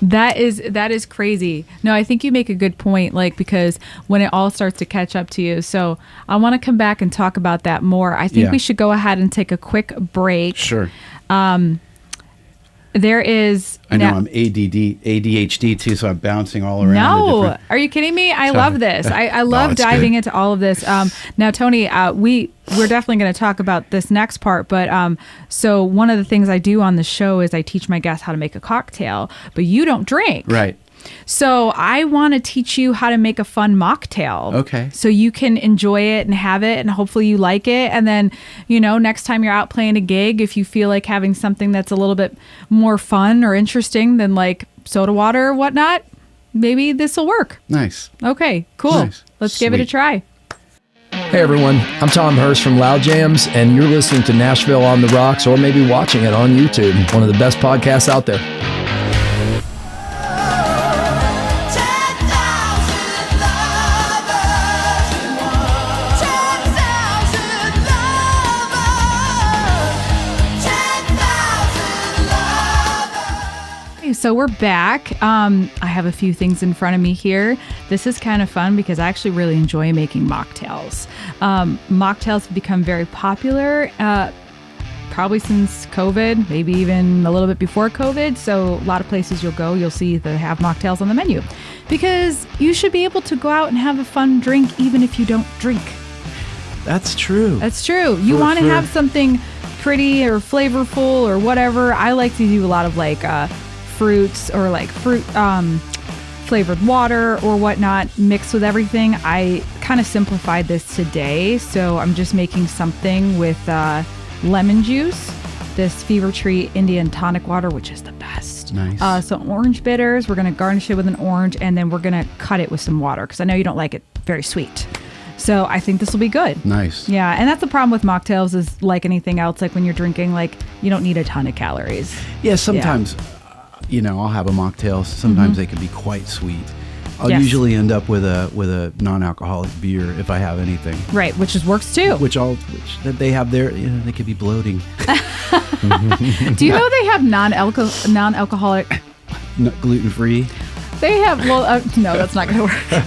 That is crazy. No, I think you make a good point, because when it all starts to catch up to you. So I want to come back and talk about that more. I think we should go ahead and take a quick break. Sure. There is... I know I'm ADHD too, so I'm bouncing all around. No, are you kidding me? I love this. I love diving into all of this. Now, Tony, we're definitely going to talk about this next part. But so one of the things I do on the show is I teach my guests how to make a cocktail, but you don't drink. Right. So I want to teach you how to make a fun mocktail. Okay. So you can enjoy it and have it, and hopefully you like it. And then, next time you're out playing a gig, if you feel like having something that's a little bit more fun or interesting than soda water or whatnot, maybe this will work. Nice. Okay, cool. Nice. Let's give it a try. Hey everyone, I'm Tom Hurst from Loud Jams, and you're listening to Nashville on the Rocks, or maybe watching it on YouTube. One of the best podcasts out there. So we're back. I have a few things in front of me here. This is kind of fun because I actually really enjoy making mocktails. Mocktails have become very popular, probably since COVID, maybe even a little bit before COVID. So a lot of places you'll go, you'll see that they have mocktails on the menu because you should be able to go out and have a fun drink even if you don't drink. That's true. That's true. You want to have something pretty or flavorful or whatever. I like to do a lot of fruits or fruit flavored water or whatnot mixed with everything. I kind of simplified this today, so I'm just making something with lemon juice, this Fever Tree Indian tonic water, which is the best. Nice. So orange bitters, we're going to garnish it with an orange, and then we're going to cut it with some water because I know you don't like it very sweet. So I think this will be good. Nice. Yeah, and that's the problem with mocktails is like anything else, when you're drinking, you don't need a ton of calories. Yeah, sometimes... I'll have a mocktail. Sometimes they can be quite sweet. I'll usually end up with a non-alcoholic beer if I have anything. Right, which works too. Which they have there. They could be bloating. Do you know they have non-alcoholic, gluten-free? They have. Well, no, that's not going to work.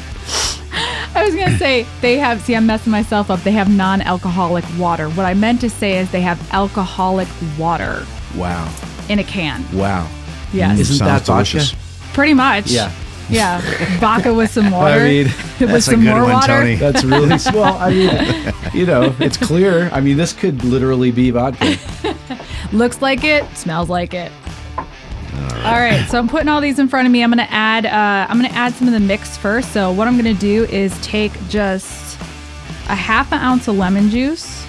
I I was going to say they have, see, I'm messing myself up. They have non-alcoholic water. What I meant to say is they have alcoholic water. Wow. In a can. Wow. Yes. Isn't that delicious? Vodka? Pretty much. Yeah. Yeah. Vodka with some water. I mean, with some more water. Tony. That's really well. I mean, it's clear. I mean, this could literally be vodka. Looks like it. Smells like it. All right. So I'm putting all these in front of me. I'm gonna add some of the mix first. So what I'm gonna do is take just a half an ounce of lemon juice,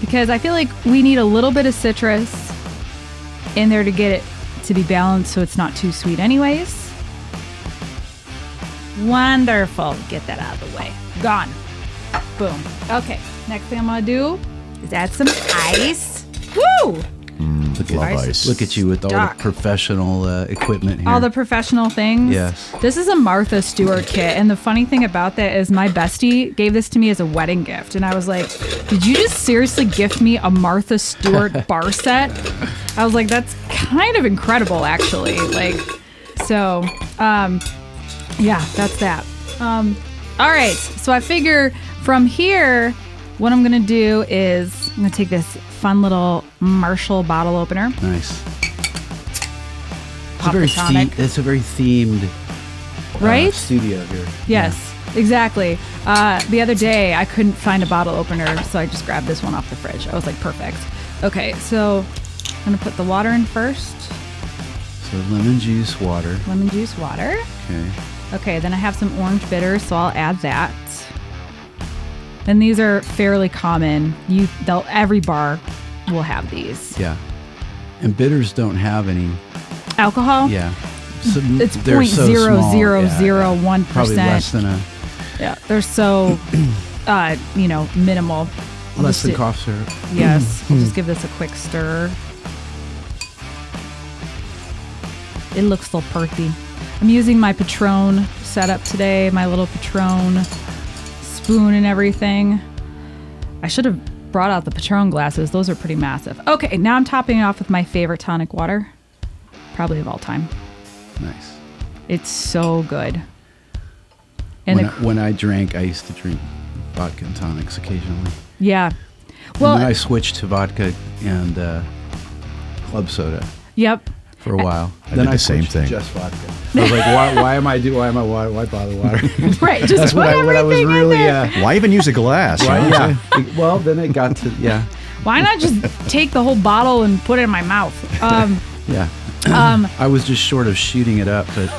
because I feel like we need a little bit of citrus in there to get it to be balanced, so it's not too sweet anyways. Wonderful. Get that out of the way. Gone. Boom. Okay. Next thing I'm gonna do is add some ice. Woo! Love ice. Look at you with all the professional equipment here. All the professional things. Yes. This is a Martha Stewart kit, and the funny thing about that is my bestie gave this to me as a wedding gift, and I was like, did you just seriously gift me a Martha Stewart bar set? I was like, that's kind of incredible, actually. Like, so, yeah, that's that. All right, so I figure from here, what I'm gonna do is I'm gonna take this fun little Marshall bottle opener. Nice. Pop the tonic. It's a very themed Right? studio here. Yes, exactly. The other day, I couldn't find a bottle opener, so I just grabbed this one off the fridge. I was like, perfect. Okay, so I'm going to put the water in first. So lemon juice, water. Lemon juice, water. Okay. Okay, then I have some orange bitters, so I'll add that. And these are fairly common. Every bar will have these. Yeah. And bitters don't have any Alcohol? Yeah. So It's they're so small. 0.0001%. Probably less than a Yeah, they're so, minimal. less than cough syrup. Yes, I'll just give this a quick stir. It looks so pretty. I'm using my Patron setup today, my little Patron spoon and everything. I should have brought out the Patron glasses. Those are pretty massive. Okay, now I'm topping it off with my favorite tonic water, probably of all time. Nice. It's so good. And When I drank, I used to drink vodka and tonics occasionally. yeah. Well, and then I switched to vodka and club soda yep. for a while. I then did the same switched to thing. just vodka. I was like, why bother water? Right, just That's put what I was everything in really. there. Why even use a glass? you know what I'm saying? Yeah. Well, then it got to Why not just take the whole bottle and put it in my mouth? yeah. I was just short of shooting it up, but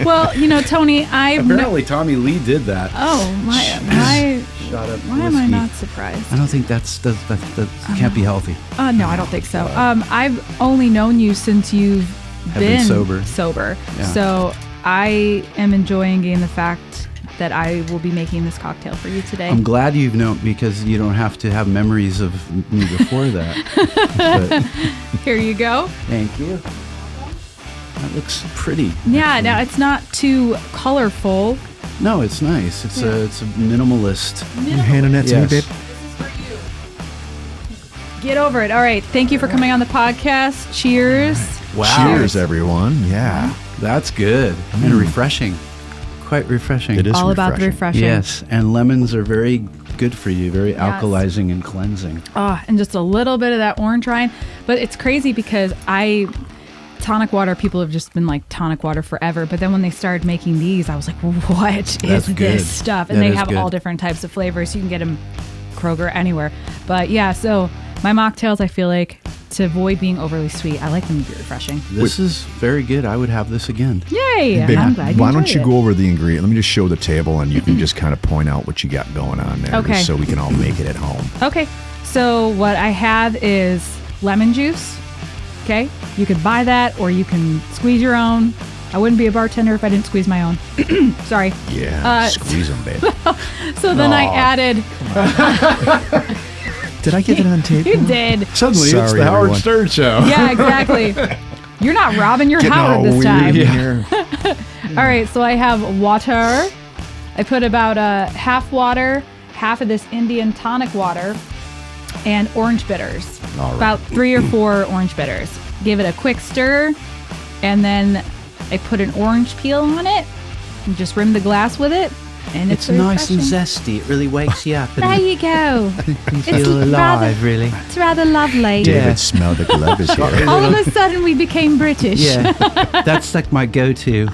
Well, Tony, apparently Tommy Lee did that. Oh, my Shot up why am I whiskey. not surprised? I don't think that can't be healthy. No, I don't think so. I've only known you since you've been sober. Yeah. So I am enjoying the fact that I will be making this cocktail for you today. I'm glad you've known, because you don't have to have memories of me before that. But Here you go. thank you. That looks pretty. Yeah, now it's not too colorful. No, it's nice. It's a minimalist. You handing that to me, Yes. babe? Get over it. All right. Thank you for coming on the podcast. Cheers. Wow. Cheers, everyone. Yeah. That's good and refreshing. Quite refreshing. It is All about the refreshing. Yes, and lemons are very good for you, very alkalizing and cleansing. Oh, and just a little bit of that orange rind. But it's crazy because tonic water, people have just been like tonic water forever. But then when they started making these, I was like, what is good. this stuff? And That they is have good. all different types of flavors. You can get them Kroger, anywhere. But yeah, so my mocktails, I feel like, to avoid being overly sweet, I like them to be refreshing. This is very good. I would have this again. Yay! Babe, I'm glad you why don't enjoyed you it. go over the ingredient? Let me just show the table, and you can just kind of point out what you got going on there, Okay. just so we can all make it at home. Okay, so what I have is lemon juice. Okay, you could buy that or you can squeeze your own. I wouldn't be a bartender if I didn't squeeze my own. Sorry. Yeah, squeeze them, babe. So then I added. Did I get it on tape? You did. Suddenly, it's Sorry, the Howard everyone. Stern show. Yeah, exactly. You're not robbing your Getting Howard all this weird time. in here. All right, so I have water. I put about half water, half of this Indian tonic water, and orange bitters. All right. About 3 or 4 orange bitters. Give it a quick stir, and then I put an orange peel on it, You just rim the glass with it, and It's nice and zesty. It really wakes you up. There And you go. you feel alive, really. It's rather lovely. David Smell the Glove is here. All of a sudden, we became British. Yeah, that's like my go-to,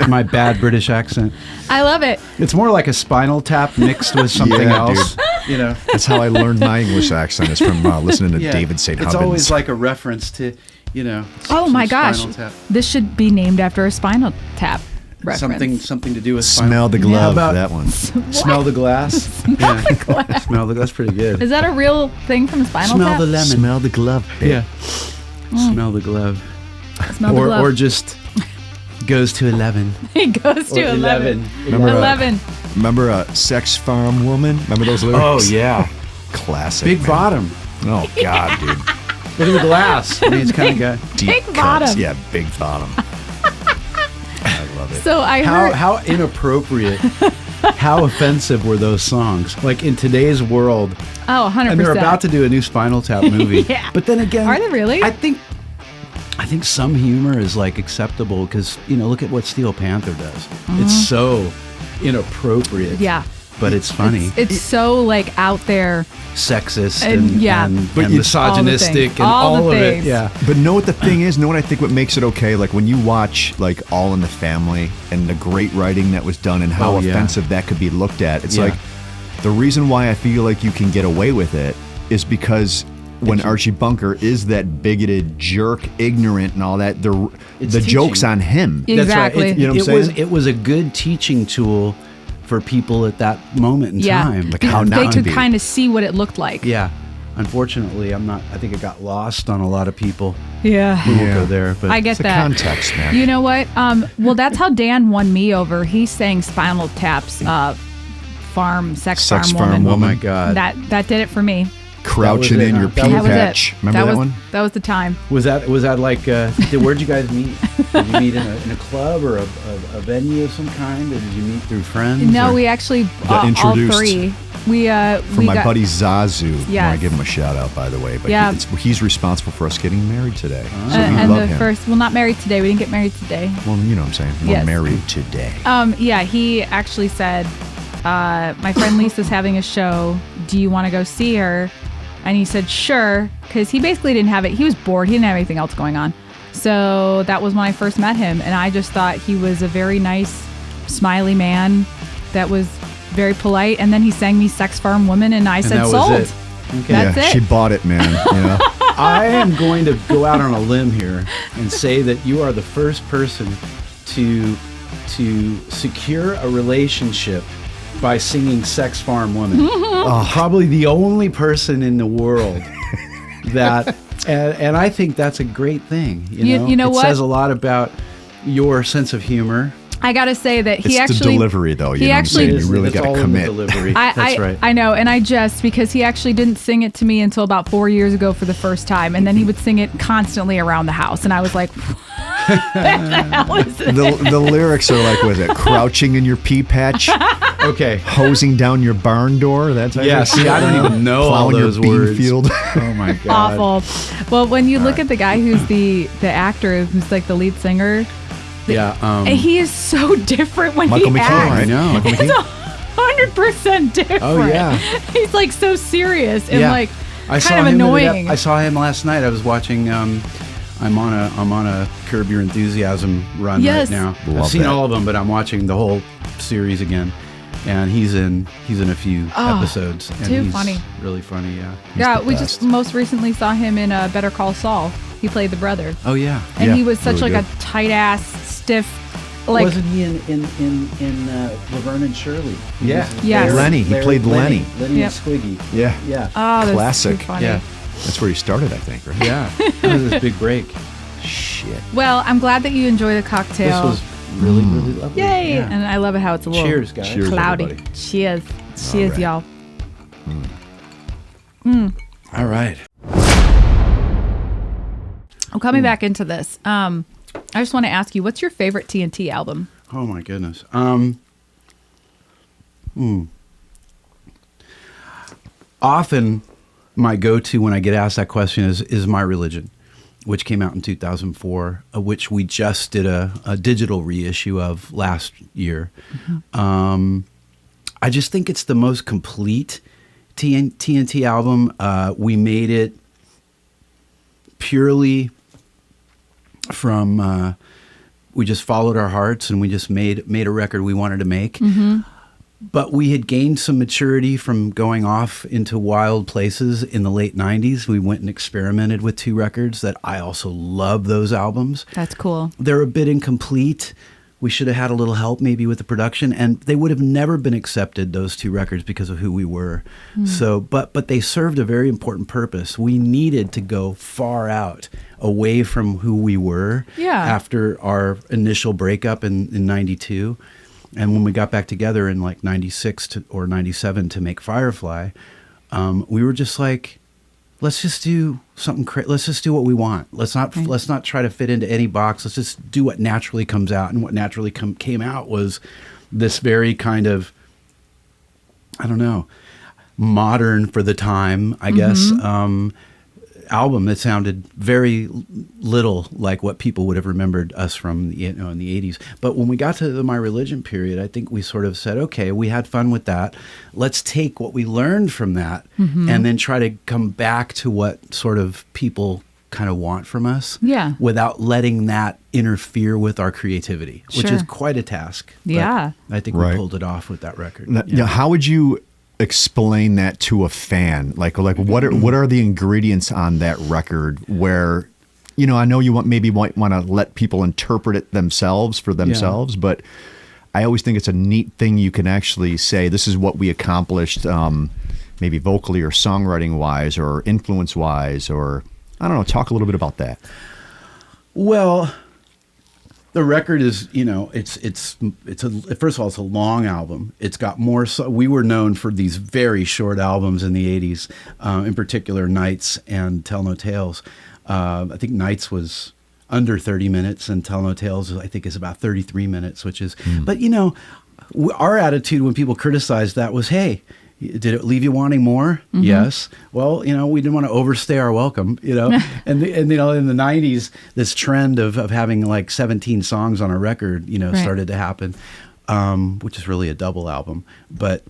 my bad British accent. I love it. It's more like a Spinal Tap mixed with something Yeah, else. You know, That's how I learned my English accent, is from listening to David St. It's Hubbins. always like a reference to, Oh my gosh, Spinal Tap. this should be named after a Spinal Tap reference. Something to do with Smell the How Glove, about that one. Smell the glass. Smell the glass. That's pretty good. Is that a real thing from Spinal Smell Tap? the lemon. Smell the glove. Yeah. Smell the glove. Smell the glove. Or just goes to 11. It goes to 11. Remember, 11. Remember a Sex Farm Woman? Remember those lyrics? Oh yeah. Classic. Big man. bottom. Oh, God, dude. Look at the glass. I mean, it's kind of got. Deep Big cuts. bottom. Yeah, big bottom. I love it. So I heard. How inappropriate, how offensive were those songs? Like in today's world, Oh, 100%. and they're about to do a new Spinal Tap movie. Yeah. But then again, Are they really? I think some humor is like acceptable because look at what Steel Panther does. It's so inappropriate. Yeah. But it's funny, It's so like out there. sexist, And, and yeah. But and it's misogynistic, and all the all of it. things. Yeah. But know what the thing is? Know what I think what makes it okay? Like when you watch like All in the Family and the great writing that was done and how Oh, yeah. offensive that could be looked at. It's Yeah. like the reason why I feel like you can get away with it is because when Archie Bunker is that bigoted jerk, ignorant and all that, the It's joke's teaching. on him. Yeah. Exactly. That's right. You know what I'm saying? It was a good teaching tool for people at that moment in Yeah. time. Like how They not to could be. kind of see what it looked like. Yeah. Unfortunately, I think it got lost on a lot of people. Yeah. We won't Yeah. go there, but I get It's the that. context, man. You know what? Well, that's how Dan won me over. He sang Spinal Tap's Sex Sex Farm Farm Woman. oh my Woman. God. That did it for me. Crouching That was it, in your huh? pea That That was patch. it. Remember that one? That was the time. was that like where'd you guys meet? Did you meet in a club or a venue of some kind, or did you meet through friends? No, or? we actually Got all introduced. three. We From my got, buddy Zazu. I want Yes. to give him a shout out, by the way. But Yeah. he's responsible for us getting married today. So we and love the him. first. Well, not married today. We didn't get married today. Well, you know what I'm saying. We're Yes. married today. Yeah, he actually said, my friend Lisa's having a show. Do you want to go see her? And he said, sure, because he basically didn't have it. He was bored. He didn't have anything else going on. So that was when I first met him. And I just thought he was a very nice, smiley man that was very polite. And then he sang me Sex Farm Woman, and I And said, that was sold. it. Okay. That's yeah, it. she bought it, man. You know? I am going to go out on a limb here and say that you are the first person to secure a relationship by singing Sex Farm Woman. Probably the only person in the world that, and I think that's a great thing. You know it what? says a lot about your sense of humor. I got to say that he It's actually. the delivery, though. You he know actually- what I'm saying? You really It's got all to in the commit. delivery. That's right. I know, and I jest because he actually didn't sing it to me until about 4 years ago for the first time, and then he would sing it constantly around the house, and I was like, "What the hell is this?" The lyrics are like, what is it? Crouching in your pea patch, Okay. hosing down your barn door. That type Yeah, of see, shit, I don't you know? even know all Plowing those your bean words. field. Oh my God. Awful. Well, when you look at the guy who's the actor who's like the lead singer, Yeah. and he is so different when Michael he McKean, acts. right? I know. Michael It's McKean. 100% different. Oh, yeah. He's like so serious and like I saw kind of him annoying. I saw him last night. I was watching. I'm on a Curb Your Enthusiasm run Yes. right now. Love I've seen that. all of them, but I'm watching the whole series again. And he's in a few episodes. And too he's funny. Really funny. Yeah. Yeah, the we best. just most recently saw him in Better Call Saul. He played the brother, Oh yeah. and Yeah, he was such really like good. a tight ass, stiff, like Wasn't he in Laverne and Shirley? He Yeah. Yes. was Larry- Lenny. He played Lenny. Lenny Yep. and Squiggy. Yeah. Yeah. oh, that's Classic. too funny. Yeah. That's where he started, I think, right? Yeah. That was his big break. Shit. Well, I'm glad that you enjoy the cocktail. This was really lovely. Yay! Yeah. And I love it how it's a little Cheers, guys. Cheers, cloudy. everybody. Cheers. Cheers, right. y'all. All right. I'm coming back into this. I just want to ask you, what's your favorite TNT album? Oh my goodness. Often my go-to when I get asked that question is My Religion. which came out in 2004, which we just did a digital reissue of last year. I just think it's the most complete TNT album. We made it purely from, we just followed our hearts and we just made a record we wanted to make. But we had gained some maturity from going off into wild places in the late 90s. We went and experimented with 2 records that I also love those albums. That's cool. They're a bit incomplete. We should have had a little help maybe with the production, and they would have never been accepted, those 2 records, because of who we were. So, but they served a very important purpose. We needed to go far out, away from who we were after our initial breakup in 92. And when we got back together in like 96 or 97 to make Firefly, we were just like, let's just do something let's just do what we want. Let's not try to fit into any box. Let's just do what naturally comes out. And what naturally came out was this very kind of, I don't know, modern for the time, I guess, album that sounded very little like what people would have remembered us from, in the 80s. But when we got to the My Religion period, I think we sort of said, okay, we had fun with that. Let's take what we learned from that and then try to come back to what sort of people kind of want from us without letting that interfere with our creativity, which is quite a task. Yeah. But I think we pulled it off with that record. Now, how would you explain that to a fan? Like what are the ingredients on that record where, I know you might want to let people interpret it themselves for themselves, but I always think it's a neat thing you can actually say, this is what we accomplished, maybe vocally or songwriting wise or influence wise, or I don't know, talk a little bit about that. Well, the record is, it's first of all, it's a long album. It's got more. We were known for these very short albums in the 80s, in particular Nights and Tell No Tales. I think Nights was under 30 minutes and Tell No Tales, I think, is about 33 minutes, which is, but our attitude when people criticized that was, hey, did it leave you wanting more? Yes. Well, we didn't want to overstay our welcome, and in the 90s, this trend of having like 17 songs on a record, started to happen, which is really a double album. But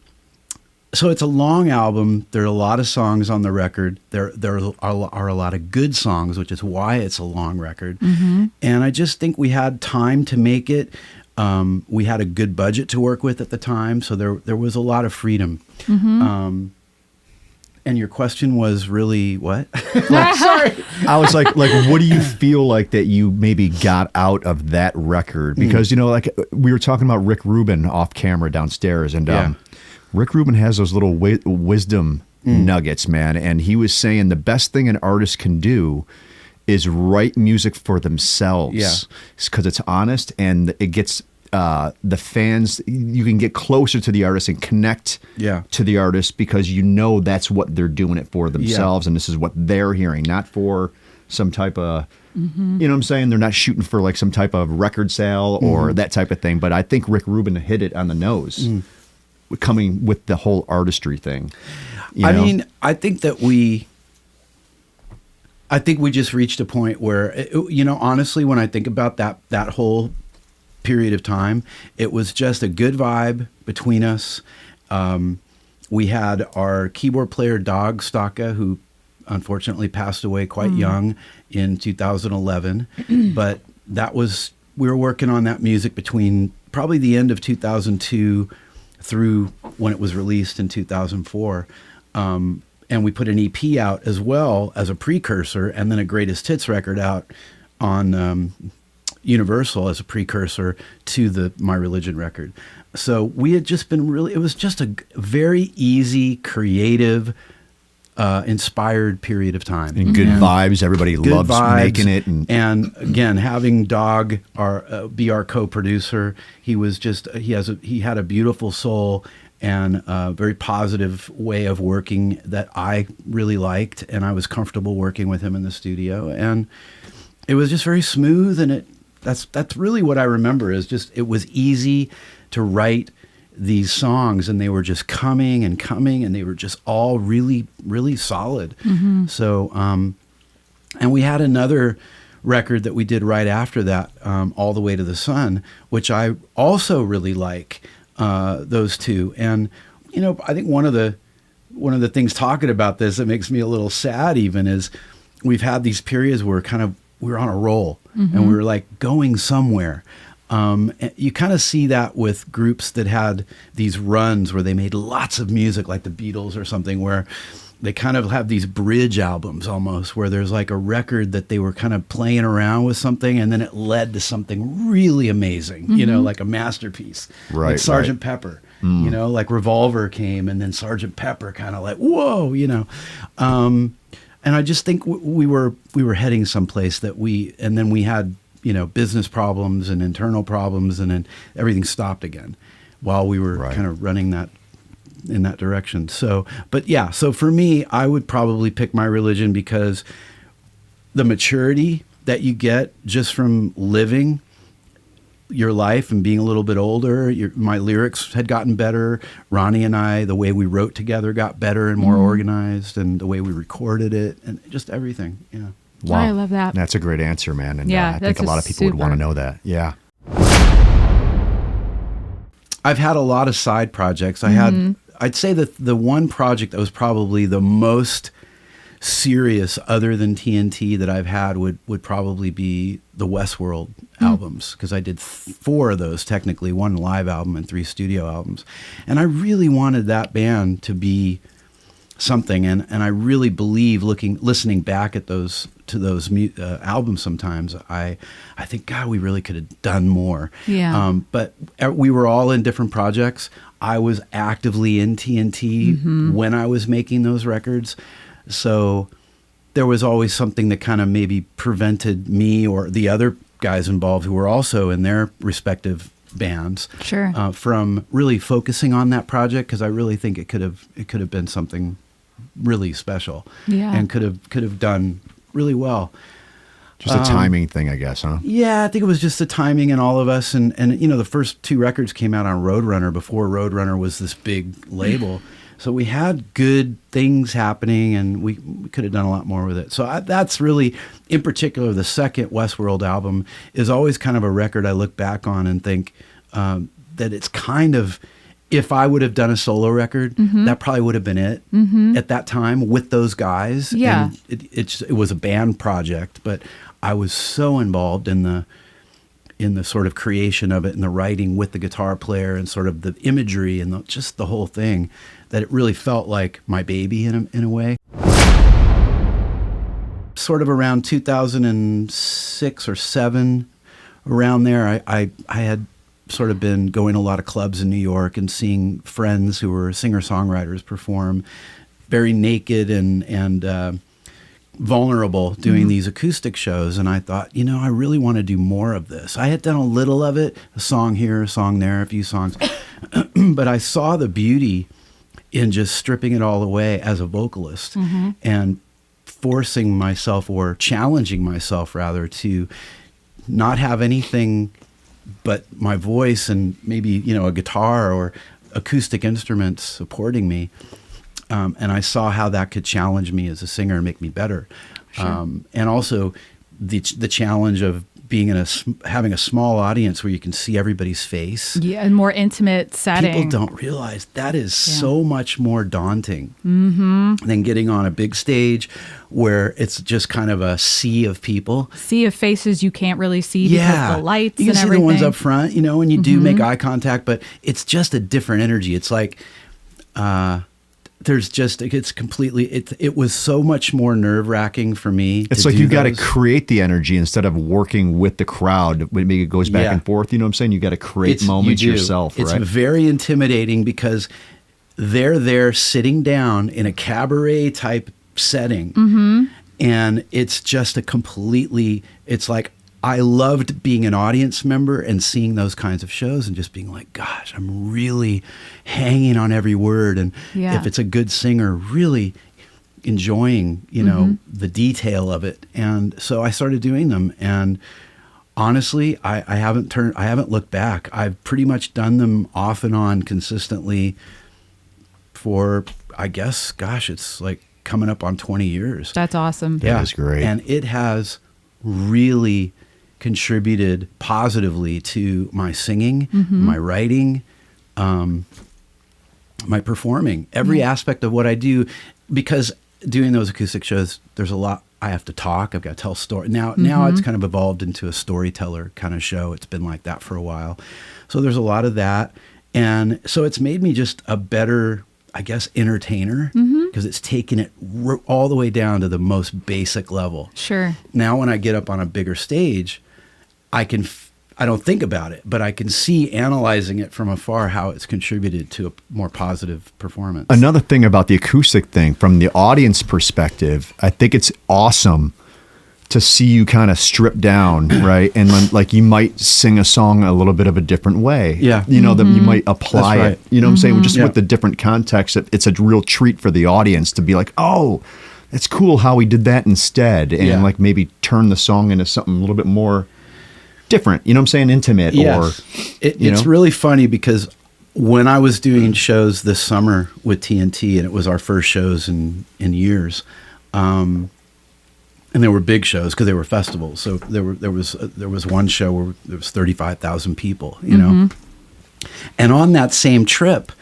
so it's a long album. There are a lot of songs on the record. There are a lot of good songs, which is why it's a long record. And I just think we had time to make it. We had a good budget to work with at the time, so there was a lot of freedom. And your question was really what? Sorry. I was like, what do you feel like that you maybe got out of that record? Because, we were talking about Rick Rubin off camera downstairs, and Rick Rubin has those little wisdom nuggets, man. And he was saying the best thing an artist can do is write music for themselves, because it's honest and it gets the fans. You can get closer to the artist and connect to the artist because that's what they're doing it for themselves, and this is what they're hearing, not for some type of you know what I'm saying. They're not shooting for like some type of record sale or that type of thing. But I think Rick Rubin hit it on the nose, coming with the whole artistry thing. I mean, I think we just reached a point where, honestly, when I think about that whole period of time, it was just a good vibe between us. We had our keyboard player, Dag Stocka, who unfortunately passed away quite young in 2011. But we were working on that music between probably the end of 2002 through when it was released in 2004. And we put an EP out as well as a precursor, and then a greatest hits record out on Universal as a precursor to the My Religion record. So we had just been it was just a very easy, creative, inspired period of time. And good vibes. Everybody loves making it. And again, having Dag be our co-producer, he had a beautiful soul and a very positive way of working that I really liked, and I was comfortable working with him in the studio, and it was just very smooth. And that's really what I remember, is just it was easy to write these songs, and they were just coming, and they were just all really, really solid. So And we had another record that we did right after that, All the Way to the Sun, which I also really like, those two. And, I think one of the things talking about this that makes me a little sad even is we've had these periods where we're on a roll and we were like going somewhere. You kind of see that with groups that had these runs where they made lots of music, like the Beatles or something, where they kind of have these bridge albums almost, where there's like a record that they were kind of playing around with something and then it led to something really amazing, like a masterpiece. Right. Like Sgt. Pepper, like Revolver came and then Sgt. Pepper kind of like, whoa, And I just think we were heading someplace and then we had, business problems and internal problems, and then everything stopped again while we were kind of running that in that direction. So for me, I would probably pick My Religion because the maturity that you get just from living your life and being a little bit older, my lyrics had gotten better. Ronnie and I, the way we wrote together got better and more organized, and the way we recorded it, and just everything. Yeah. Wow. I love that. That's a great answer, man. And yeah, I think a lot of people would want to know that. Yeah. I've had a lot of side projects. I'd say that the one project that was probably the most serious other than TNT that I've had would probably be the Westworld albums, because I did 4 of those technically, 1 live album and 3 studio albums. And I really wanted that band to be something, and I really believe listening back at those albums sometimes, I think, God, we really could have done more. Yeah. But we were all in different projects. I was actively in TNT when I was making those records, so there was always something that kind of maybe prevented me or the other guys involved who were also in their respective bands from really focusing on that project, because I really think it could have been something really special, and could have done really well. Just a timing thing, I guess, huh? Yeah, I think it was just the timing in all of us, and the first 2 records came out on Roadrunner before Roadrunner was this big label. So we had good things happening, and we could have done a lot more with it. So that's really, in particular, the second Westworld album is always kind of a record I look back on and think that it's kind of, if I would have done a solo record, that probably would have been it at that time with those guys. Yeah. And it was a band project, but I was so involved in the sort of creation of it and the writing with the guitar player and sort of the imagery and just the whole thing, that it really felt like my baby in a way. Sort of around 2006 or 7, around there, I had sort of been going to a lot of clubs in New York and seeing friends who were singer-songwriters perform very naked and vulnerable doing these acoustic shows. And I thought, I really want to do more of this. I had done a little of it, a song here, a song there, a few songs, but I saw the beauty in just stripping it all away as a vocalist and forcing myself, or challenging myself rather, to not have anything but my voice and maybe, a guitar or acoustic instruments supporting me. And I saw how that could challenge me as a singer and make me better. Sure. And also the challenge of being having a small audience where you can see everybody's face. Yeah, a more intimate setting. People don't realize that is so much more daunting than getting on a big stage where it's just kind of a sea of people. Sea of faces you can't really see because of the lights and everything. You can see the ones up front, and you do make eye contact, but it's just a different energy. It's like... it was so much more nerve-wracking for me. It's like you got to create the energy instead of working with the crowd. Maybe it goes back and forth. You know what I'm saying? You got to create moments yourself, right? It's very intimidating because they're there sitting down in a cabaret type setting. And it's just it's like, I loved being an audience member and seeing those kinds of shows and just being like, gosh, I'm really hanging on every word. And if it's a good singer, really enjoying, the detail of it. And so I started doing them. And honestly, I haven't looked back. I've pretty much done them off and on consistently for, I guess, gosh, it's like coming up on 20 years. That's awesome. Yeah. That is great. And it has really contributed positively to my singing, my writing, my performing, every aspect of what I do, because doing those acoustic shows, there's a lot. I have to talk. I've got to tell story. Now it's kind of evolved into a storyteller kind of show. It's been like that for a while. So there's a lot of that. And so it's made me just a better, I guess, entertainer, because it's taken it all the way down to the most basic level. Sure. Now when I get up on a bigger stage, I don't think about it, but I can see, analyzing it from afar, how it's contributed to a more positive performance. Another thing about the acoustic thing, from the audience perspective, I think it's awesome to see you kind of strip down, right? And then, like, you might sing a song a little bit of a different way. Yeah. You know, that you might apply That's right. it. You know what I'm saying? Just with the different context, it's a real treat for the audience to be like, oh, it's cool how we did that instead. And like maybe turn the song into something a little bit more different, you know what I'm saying? Intimate. Yes. Or it's really funny, because when I was doing shows this summer with TNT, and it was our first shows in years, and they were big shows because they were festivals. So there was one show where there was 35,000 people, you know, and on that same trip,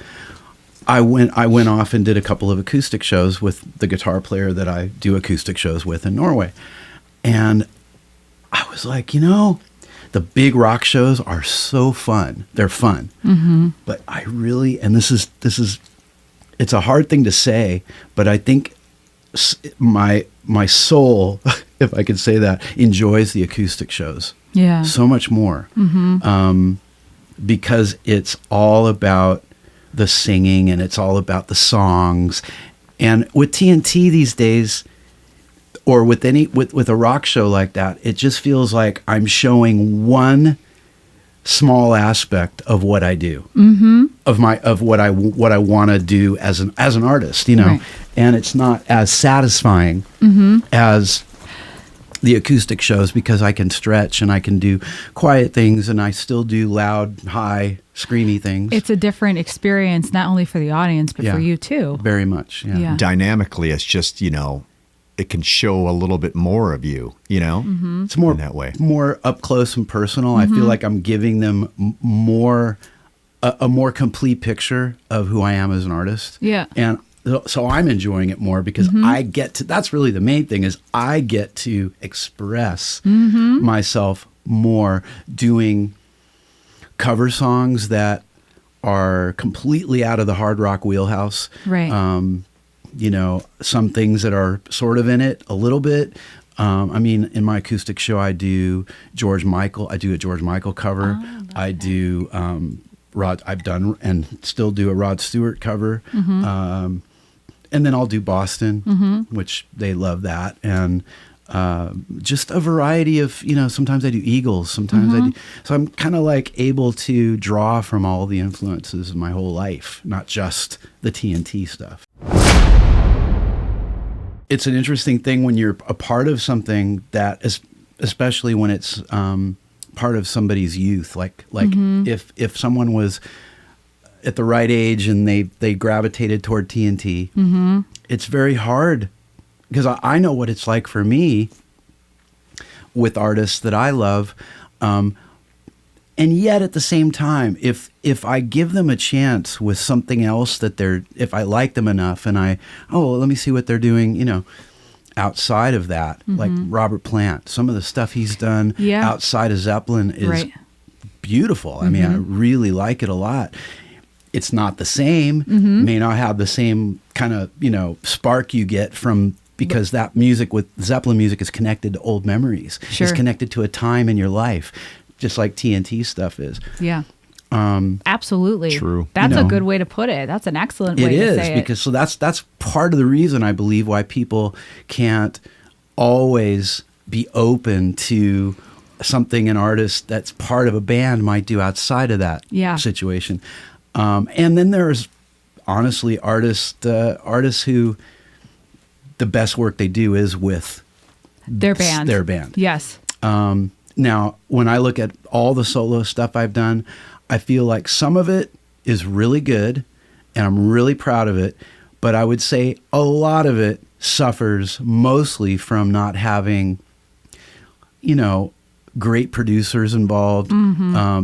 I went off and did a couple of acoustic shows with the guitar player that I do acoustic shows with in Norway, and I was like, the big rock shows are so fun. They're fun. But I really, and this is, it's a hard thing to say, but I think my soul, if I could say that, enjoys the acoustic shows. Yeah. So much more. Because it's all about the singing, and it's all about the songs. And with TNT these days, or with a rock show like that, it just feels like I'm showing one small aspect of what I do, of what I want to do as an artist, Right. And it's not as satisfying as the acoustic shows, because I can stretch and I can do quiet things, and I still do loud, high, screamy things. It's a different experience, not only for the audience, but for you too. Very much. Yeah. dynamically, it's just, it can show a little bit more of you, It's more in that way, more up close and personal. I feel like I'm giving them more, a more complete picture of who I am as an artist. Yeah. And so I'm enjoying it more, because I get to, that's really the main thing, is I get to express myself more doing cover songs that are completely out of the hard rock wheelhouse. Right. Some things that are sort of in it a little bit. In my acoustic show, I do George Michael. I do a George Michael cover. I do I've done and still do a Rod Stewart cover. And then I'll do Boston, which they love that. And just a variety of, sometimes I do Eagles, sometimes I do. So I'm kind of like able to draw from all the influences of my whole life, not just the TNT stuff. It's an interesting thing when you're a part of something that is, especially when it's part of somebody's youth. Like if someone was at the right age and they gravitated toward TNT, it's very hard, because I know what it's like for me with artists that I love. And yet at the same time, if I give them a chance with something else that if I like them enough, and let me see what they're doing, outside of that, like Robert Plant, some of the stuff he's done outside of Zeppelin is beautiful. I mean, I really like it a lot. It's not the same, may not have the same kind of, spark you get from, because that music with Zeppelin music is connected to old memories. Sure. It's connected to a time in your life, just like TNT stuff is. Yeah. Absolutely. True. That's a good way to put it. That's an excellent way to say it. It is, because so that's part of the reason I believe why people can't always be open to something an artist that's part of a band might do outside of that situation. And then there's honestly artists who the best work they do is with their band. Yes. Now, when I look at all the solo stuff I've done, I feel like some of it is really good, and I'm really proud of it. But I would say a lot of it suffers mostly from not having, you know, great producers involved,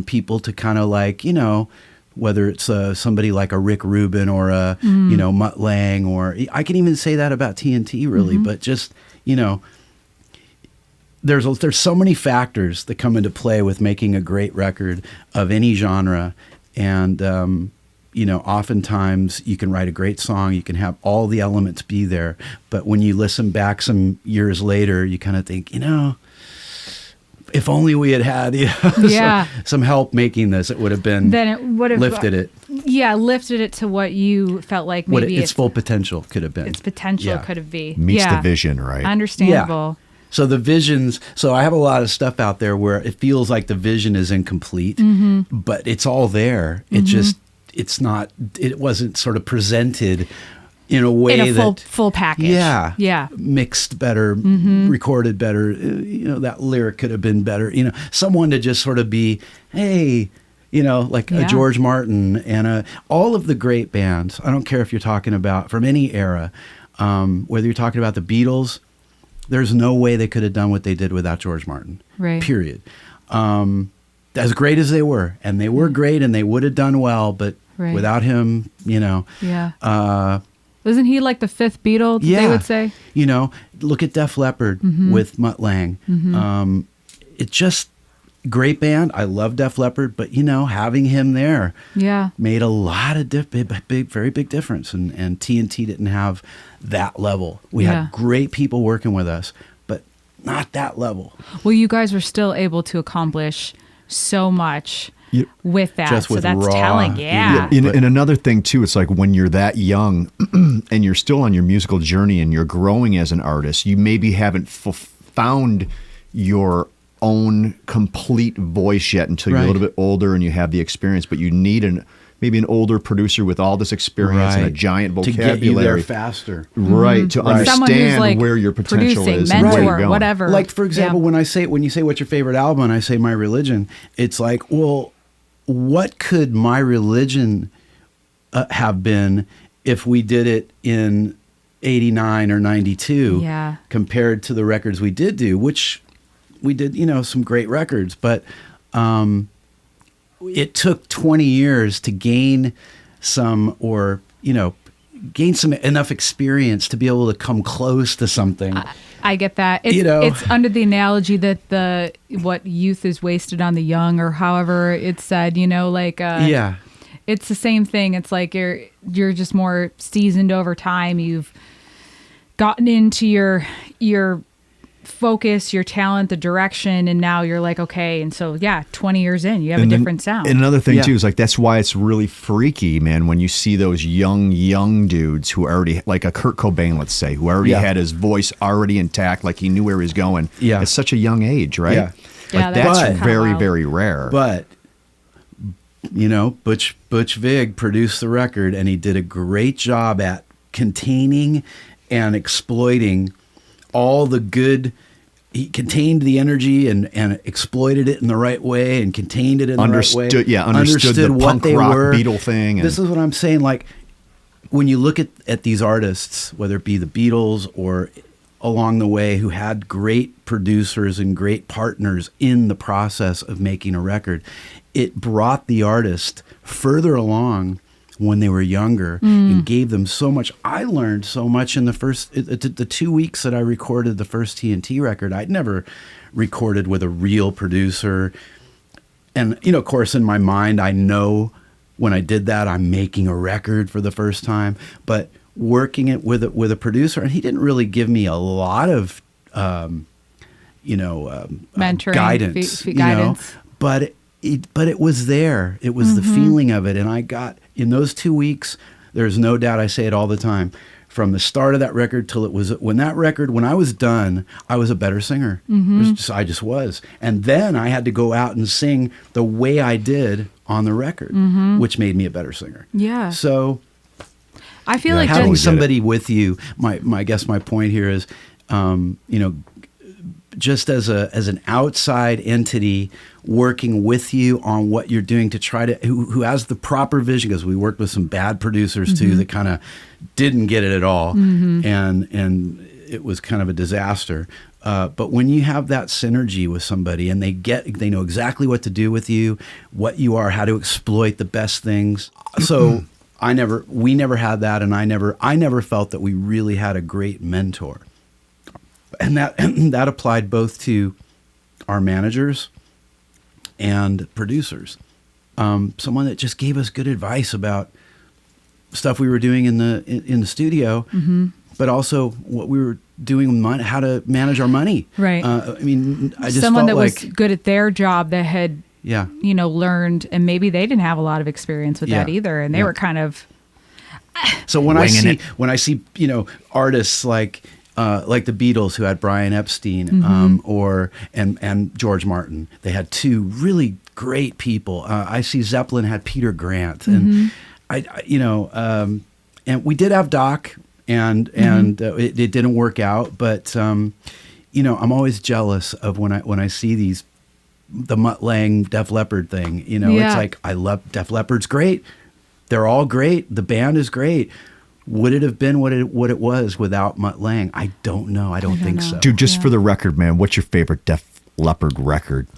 people to kind of like, you know, whether it's somebody like a Rick Rubin or a, you know, Mutt Lange, or I can even say that about TNT really, but just, you know, there's so many factors that come into play with making a great record of any genre. And, you know, oftentimes you can write a great song, you can have all the elements be there, but when you listen back some years later, you kind of think, you know, if only we had you know, some help making this, it would have been, then it would have lifted it. Yeah, lifted it to what you felt like maybe what its full potential could have been. Its potential could have been. Meets the vision, right? Understandable. Yeah. So the visions, so I have a lot of stuff out there where it feels like the vision is incomplete, but it's all there. It just, it's not, it wasn't sort of presented in a way in a full package. Yeah. Mixed better, recorded better. You know, that lyric could have been better. You know, someone to just sort of be, hey, you know, like a George Martin and all of the great bands. I don't care if you're talking about from any era, whether you're talking about the Beatles, there's no way they could have done what they did without George Martin. Right. Period. As great as they were, and they were great, and they would have done well, but without him, you know. Yeah. Wasn't he like the fifth Beatle, they would say? You know, look at Def Leppard with Mutt Lange. It's just great band. I love Def Leppard, but, you know, having him there made a lot of very big difference. And TNT didn't have that level. We had great people working with us, but not that level. Well, you guys were still able to accomplish so much with that. Just with so that's raw, telling. Yeah. And another thing too, it's like when you're that young and you're still on your musical journey and you're growing as an artist, you maybe haven't found your own complete voice yet until you're a little bit older and you have the experience, but you need maybe an older producer with all this experience and a giant vocabulary to get you there faster, to understand like where your potential is, mentor, and where you're going. Whatever. Like, for example, when you say what's your favorite album, and I say My Religion, it's like, well, what could My Religion have been if we did it in 89 or 92 compared to the records we did do, which we did, you know, some great records, but it took 20 years to gain some enough experience to be able to come close to something. I get that. It's under the analogy that what youth is wasted on the young, or however it's said, you know, like, it's the same thing. It's like you're just more seasoned over time. You've gotten into your focus, your talent, the direction, and now you're like, okay, and so 20 years in, you have a different sound. And another thing too is like, that's why it's really freaky, man, when you see those young dudes who already, like a Kurt Cobain, let's say, who already had his voice already intact, like he knew where he was going at such a young age, right? That's very, very rare. But you know, Butch Vig produced the record, and he did a great job at containing and exploiting all the good. He contained the energy and exploited it in the right way and contained it in the right way. Understood the what punk they rock were. Beatle thing. This is what I'm saying. Like, when you look at these artists, whether it be the Beatles or along the way, who had great producers and great partners in the process of making a record, it brought the artist further along when they were younger and gave them so much. I learned so much in the 2 weeks that I recorded the first TNT record. I'd never recorded with a real producer. And, you know, of course, in my mind, I know when I did that, I'm making a record for the first time. But working it with a producer, and he didn't really give me a lot of, mentoring, guidance, guidance. But it was there. It was the feeling of it. And I got, in those 2 weeks, there's no doubt, I say it all the time, from the start of that record till it was, when I was done, I was a better singer. I just was. And then I had to go out and sing the way I did on the record, which made me a better singer. Yeah. So I feel like having somebody with you, my point here is, just as an outside entity working with you on what you're doing to try to who has the proper vision, because we worked with some bad producers too that kind of didn't get it at all, and it was kind of a disaster. But when you have that synergy with somebody and they know exactly what to do with you, what you are, how to exploit the best things. So we never had that, and I never felt that we really had a great mentor. And that applied both to our managers and producers. Someone that just gave us good advice about stuff we were doing in the studio, but also what we were doing with money, how to manage our money. Right. I mean, I just someone felt that like, was good at their job that had, learned, and maybe they didn't have a lot of experience with that either, and they were kind of. So when I see artists like the Beatles, who had Brian Epstein, and George Martin, they had two really great people. I see Zeppelin had Peter Grant, and and we did have Doc, and it didn't work out. But I'm always jealous of when I see the Mutt Lange Def Leppard thing. It's like, I love Def Leppard's great. They're all great. The band is great. Would it have been what it was without Mutt Lange? I don't know. I don't think so. Dude, just for the record, man, what's your favorite Def Leppard record?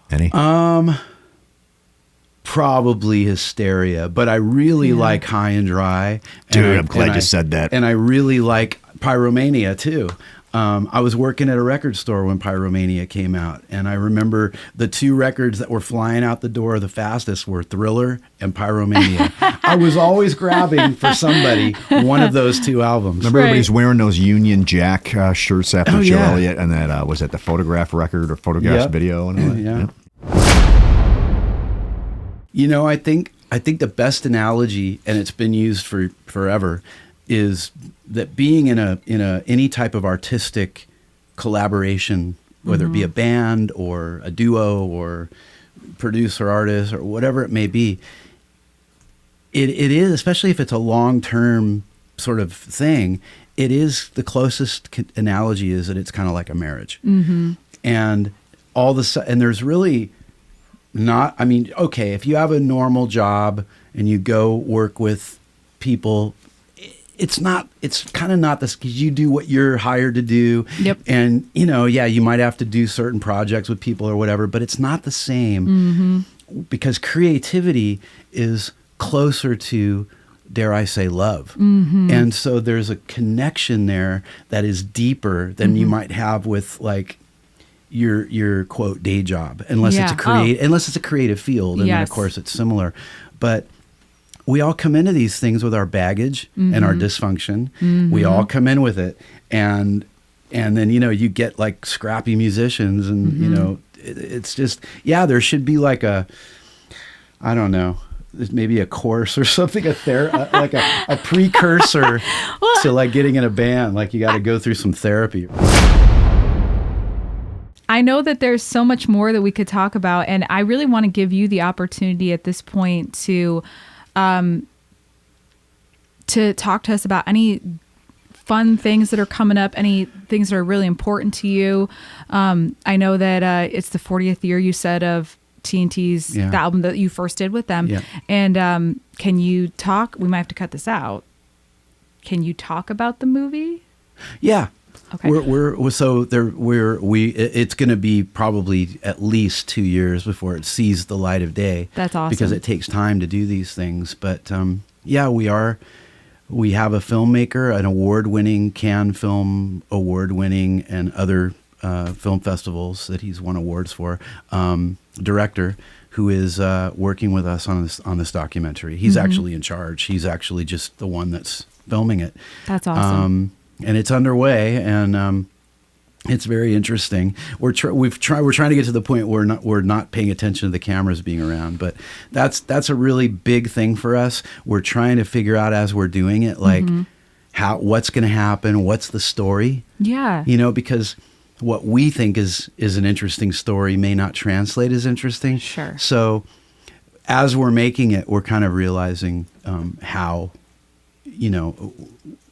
Any? Probably Hysteria, but I really like High and Dry. Dude, I'm glad you said that. And I really like Pyromania too. I was working at a record store when Pyromania came out, and I remember the two records that were flying out the door the fastest were Thriller and Pyromania. I was always grabbing for somebody one of those two albums. Remember everybody's wearing those Union Jack shirts after Joe Elliott, and that was that the Photograph record or Photographs video and all that? I think the best analogy, and it's been used for forever, is that being in any type of artistic collaboration, whether it be a band or a duo or producer artist or whatever it may be, it is, especially if it's a long-term sort of thing, it is the closest analogy is that it's kind of like a marriage. And and there's really not, I mean, okay, if you have a normal job and you go work with people, it's kind of not this, because you do what you're hired to do. Yep. And, you might have to do certain projects with people or whatever, but it's not the same because creativity is closer to, dare I say, love. And so there's a connection there that is deeper than you might have with like your quote day job, unless it's a creative field. And then of course it's similar, but we all come into these things with our baggage and our dysfunction. We all come in with it. And then, you get like scrappy musicians and, it's just, there should be like I don't know, maybe a course or something, like a precursor to like getting in a band. Like you got to go through some therapy. I know that there's so much more that we could talk about, and I really want to give you the opportunity at this point to talk to us about any fun things that are coming up, any things that are really important to you. I know that it's the 40th year, you said, of TNT's, the album that you first did with them. Yeah. And can you talk, we might have to cut this out. Can you talk about the movie? Yeah. Okay. It's going to be probably at least 2 years before it sees the light of day. That's awesome. Because it takes time to do these things. But we have a filmmaker, an award-winning Cannes Film Award-winning and other film festivals that he's won awards for, director who is working with us on this documentary. He's actually in charge. He's actually just the one that's filming it. That's awesome. And it's underway, and it's very interesting. We're trying to get to the point where we're not paying attention to the cameras being around, but that's a really big thing for us. We're trying to figure out as we're doing it, like what's going to happen, what's the story. Yeah. Because what we think is an interesting story may not translate as interesting. Sure. So as we're making it, we're kind of realizing how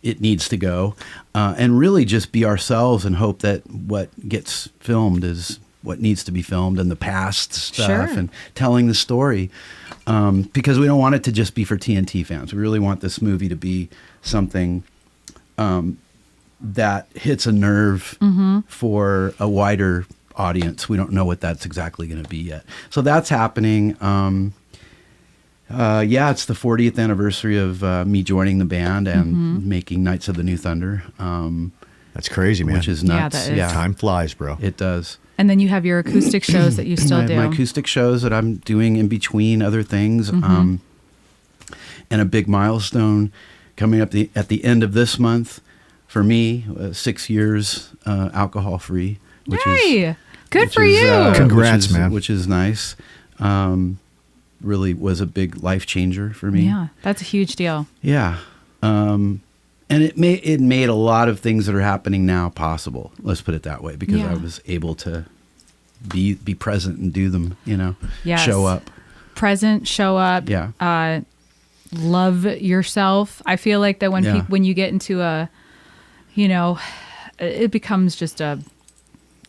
it needs to go, and really just be ourselves and hope that what gets filmed is what needs to be filmed, and the past stuff and telling the story, because we don't want it to just be for TNT fans. We really want this movie to be something that hits a nerve for a wider audience. We don't know what that's exactly going to be yet. So that's happening. It's the 40th anniversary of me joining the band and making Knights of the New Thunder. That's crazy, man. Which is nuts. Yeah, Time flies, bro. It does. And then you have your acoustic shows that you still do. My acoustic shows that I'm doing in between other things. And a big milestone coming up at the end of this month for me, 6 years alcohol-free. Yay! Good for you. Congrats, man. Which is nice. Really was a big life changer for me. Yeah, that's a huge deal. Yeah. And it made a lot of things that are happening now possible. Let's put it that way, because I was able to be present and do them, Yes. show up. Present, show up. Yeah. Love yourself. I feel like that when you get into it becomes just a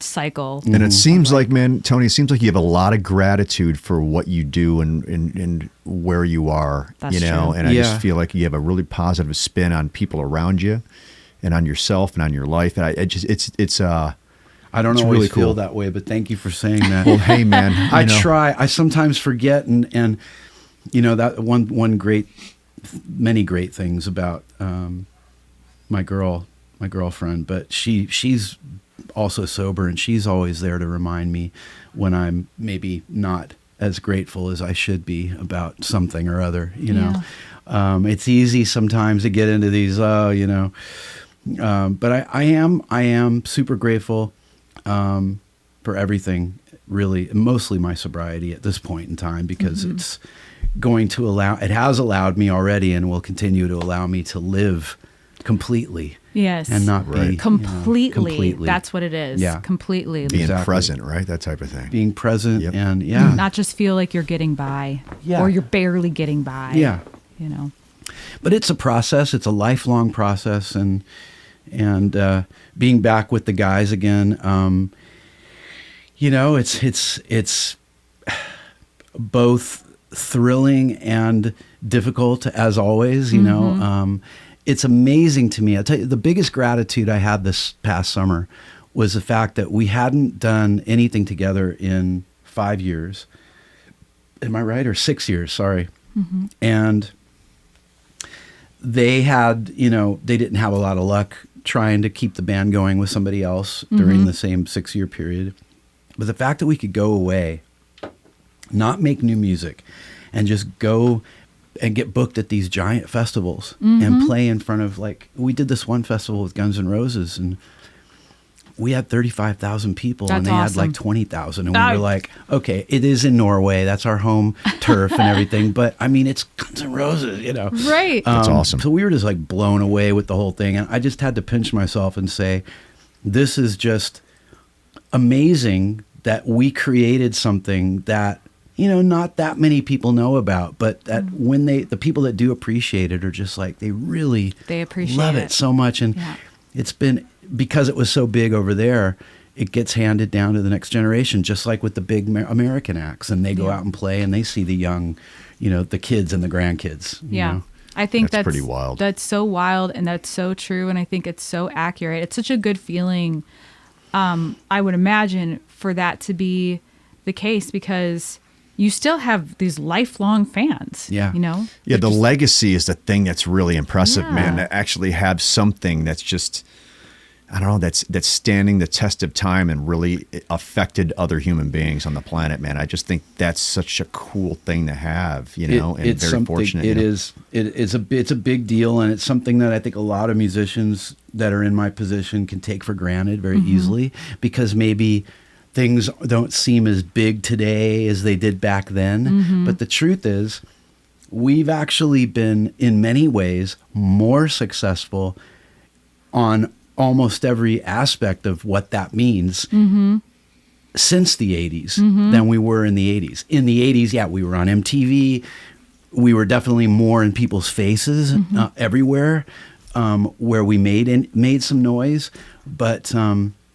cycle. And it seems like, man, Tony, it seems like you have a lot of gratitude for what you do and where you are, That's true. and I just feel like you have a really positive spin on people around you and on yourself and on your life. And I don't it's always really feel cool. that way, but thank you for saying that. Well, hey, man, I try. I sometimes forget, and that many great things about my girlfriend, but she's also sober, and she's always there to remind me when I'm maybe not as grateful as I should be about something or other. It's easy sometimes to get into these, but I am super grateful for everything, really, mostly my sobriety at this point in time, because it's it has allowed me already and will continue to allow me to live completely. Yes. And not be completely. That's what it is. Yeah. Completely. being Exactly. present, right? That type of thing. Being present Yep. and Not just feel like you're getting by or you're barely getting by. Yeah. But it's a process. It's a lifelong process, and being back with the guys again, it's both thrilling and difficult, as always. It's amazing to me. I'll tell you, the biggest gratitude I had this past summer was the fact that we hadn't done anything together in 5 years. Am I right? Or 6 years, sorry. And they had, they didn't have a lot of luck trying to keep the band going with somebody else during the same 6-year period. But the fact that we could go away, not make new music, and just go and get booked at these giant festivals and play in front of, we did this one festival with Guns N' Roses, and we had 35,000 people. That's and they awesome. had 20,000. And we were like, okay, it is in Norway. That's our home turf and everything. But I mean, it's Guns N' Roses, Right. That's awesome. So we were just blown away with the whole thing. And I just had to pinch myself and say, this is just amazing that we created something that, not that many people know about, but that when the people that do appreciate it are just they appreciate love it so much. And it's been, because it was so big over there, it gets handed down to the next generation, just like with the big American acts, and they go out and play, and they see the young, the kids and the grandkids. I think that's pretty wild. That's so wild, and that's so true, and I think it's so accurate. It's such a good feeling, I would imagine, for that to be the case, because you still have these lifelong fans. Yeah. Yeah, the legacy is the thing that's really impressive, man. To actually have something that's just, I don't know, that's standing the test of time and really affected other human beings on the planet, man. I just think that's such a cool thing to have, and it's very fortunate. It's a big deal, and it's something that I think a lot of musicians that are in my position can take for granted very easily, because maybe things don't seem as big today as they did back then. But the truth is, we've actually been, in many ways, more successful on almost every aspect of what that means since the 80s than we were in the 80s. In the 80s, we were on MTV. we were definitely more in people's faces everywhere, where we made some noise, but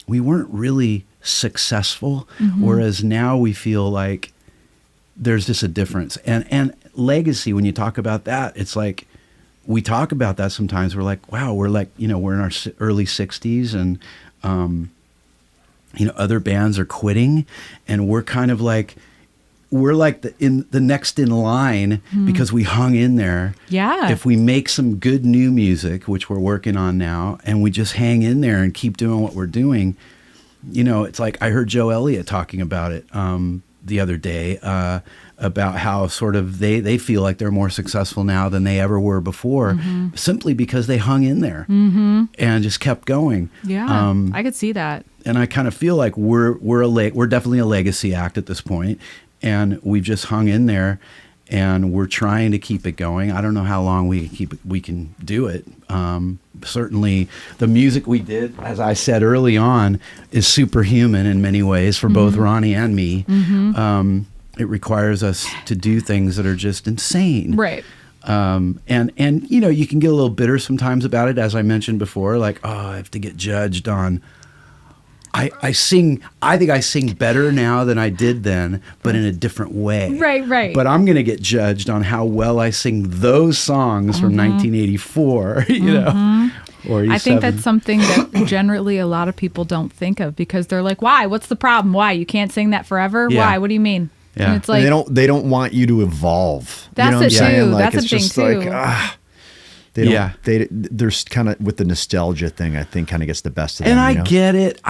we weren't really successful. Whereas now we feel like there's just a difference. And legacy, when you talk about that, it's like, we talk about that sometimes. We're like, wow, we're like, we're in our early 60s, and other bands are quitting, and we're kind of like, we're like the next in line because we hung in there. Yeah. If we make some good new music, which we're working on now, and we just hang in there and keep doing what we're doing, it's like, I heard Joe Elliott talking about it the other day, about how sort of they feel like they're more successful now than they ever were before, simply because they hung in there and just kept going. Yeah, I could see that. And I kind of feel like we're definitely a legacy act at this point, and we've just hung in there, and we're trying to keep it going. I don't know how long we can do it. Certainly, the music we did, as I said early on, is superhuman in many ways for both Ronnie and me. It requires us to do things that are just insane. Right. And you can get a little bitter sometimes about it, as I mentioned before, like, oh, I have to get judged on. I think I sing better now than I did then, but in a different way. Right. But I'm going to get judged on how well I sing those songs from 1984, or 87. I think that's something that generally a lot of people don't think of, because they're like, why? What's the problem? Why? You can't sing that forever? Yeah. Why? What do you mean? Yeah. And it's like, they don't want you to evolve. That's what I'm it too. saying? Like, That's a it's thing just too. Like, there's kind of, with the nostalgia thing, I think kind of gets the best of them. And I get it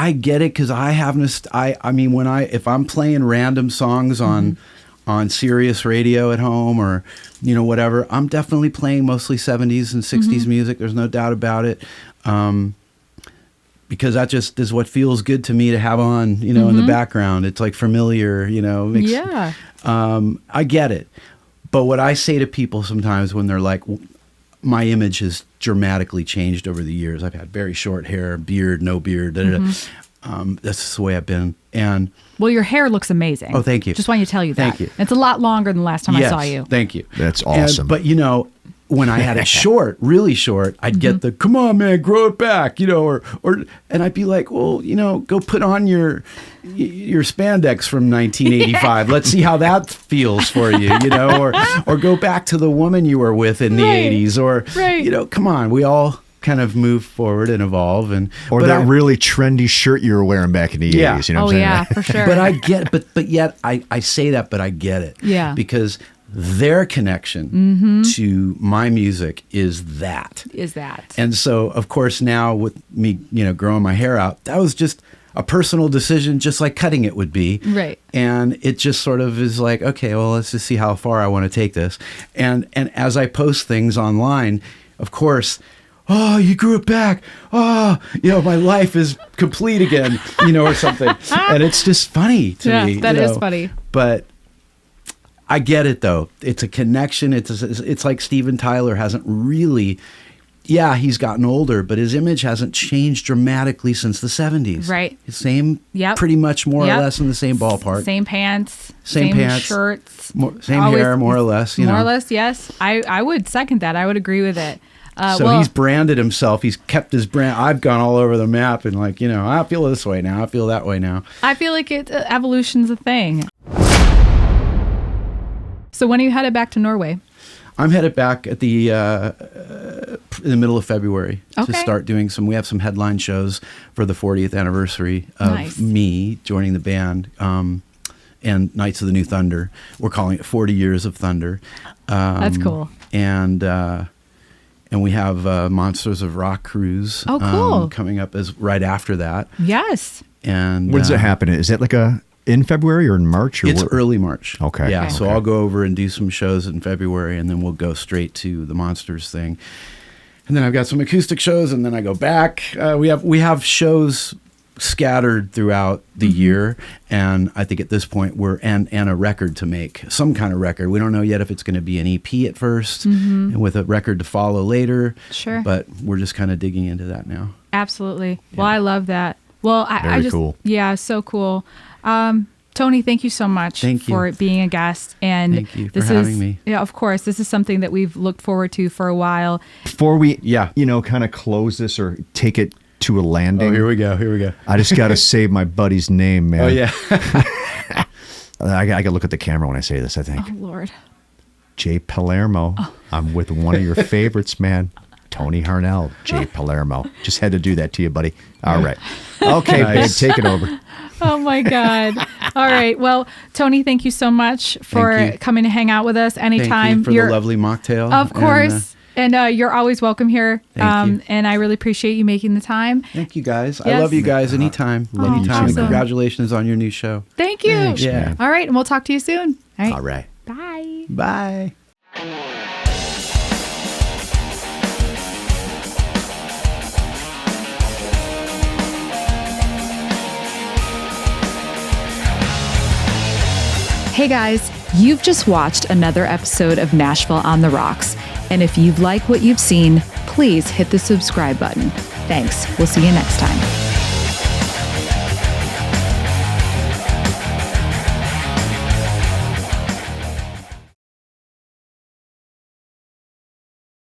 because I have if I'm playing random songs on Sirius radio at home, or whatever, I'm definitely playing mostly 70s and 60s music. There's no doubt about it. Because that just is what feels good to me to have on, in the background. It's like familiar, yeah. I get it. But what I say to people sometimes when they're like, my image has dramatically changed over the years. I've had very short hair, beard, no beard. That's just the way I've been. And well, your hair looks amazing. Oh, thank you. Just wanted to tell you that. Thank you. It's a lot longer than the last time I saw you. Thank you. That's awesome. But when I had it short, really short, I'd get the, come on, man, grow it back, and I'd be like, well, go put on your spandex from 1985. Let's see how that feels for you, or go back to the woman you were with in the 80s, or, come on, we all kind of move forward and evolve. Or that really trendy shirt you were wearing back in the 80s, what I'm saying? Yeah, for sure. But yet I say that, but I get it. Yeah. Because their connection to my music is that. And so, of course, now with me, growing my hair out, that was just a personal decision, just like cutting it would be. Right. And it just sort of is like, okay, well, let's just see how far I want to take this. And as I post things online, of course, oh, you grew it back. Oh, my life is complete again, or something. And it's just funny to me. Yeah, that is funny. But I get it, though. It's a connection. It's like Steven Tyler hasn't really, he's gotten older, but his image hasn't changed dramatically since the 70s. Right. Same, pretty much more or less in the same ballpark. Same pants. Same pants. Shirts. Same hair, more or less. More or less, yes. I would second that. I would agree with it. He's branded himself. He's kept his brand. I've gone all over the map and I feel this way now. I feel that way now. I feel like evolution's a thing. So when are you headed back to Norway? I'm headed back at in the middle of February to start doing we have some headline shows for the 40th anniversary of me joining the band, and Knights of the New Thunder. We're calling it 40 Years of Thunder. That's cool. And we have Monsters of Rock cruise coming up right after that. Yes. And when does it happen? Is that like in February or in March? Or it's early March. Okay. Yeah. So I'll go over and do some shows in February, and then we'll go straight to the Monsters thing. And then I've got some acoustic shows, and then I go back. We have shows scattered throughout the year, and I think at this point and a record to make, some kind of record. We don't know yet if it's going to be an EP at first, and with a record to follow later. Sure. But we're just kind of digging into that now. Absolutely. Yeah. Well, I love that. Well, I just cool. Yeah, so cool. Tony, thank you so much for being a guest. And thank you for having me. Yeah, of course. This is something that we've looked forward to for a while. Before we, kind of close this or take it to a landing. Oh, here we go. I just got to say my buddy's name, man. Oh, yeah. I got to look at the camera when I say this, I think. Oh, Lord. Jay Palermo. Oh. I'm with one of your favorites, man. Tony Harnell, Jay Palermo. Just had to do that to you, buddy. All right. Okay, nice. Babe, take it over. Oh, my God. All right. Well, Tony, thank you so much for coming to hang out with us anytime. Thank you for the lovely mocktail. Of course. And you're always welcome here. Thank you. And I really appreciate you making the time. Thank you, guys. Yes. I love you guys anytime. Anytime. Awesome. Congratulations on your new show. Thank you. Thanks, man. All right. And we'll talk to you soon. All right. Bye. Bye. Hey guys, you've just watched another episode of Nashville on the Rocks. And if you've liked what you've seen, please hit the subscribe button. Thanks. We'll see you next time.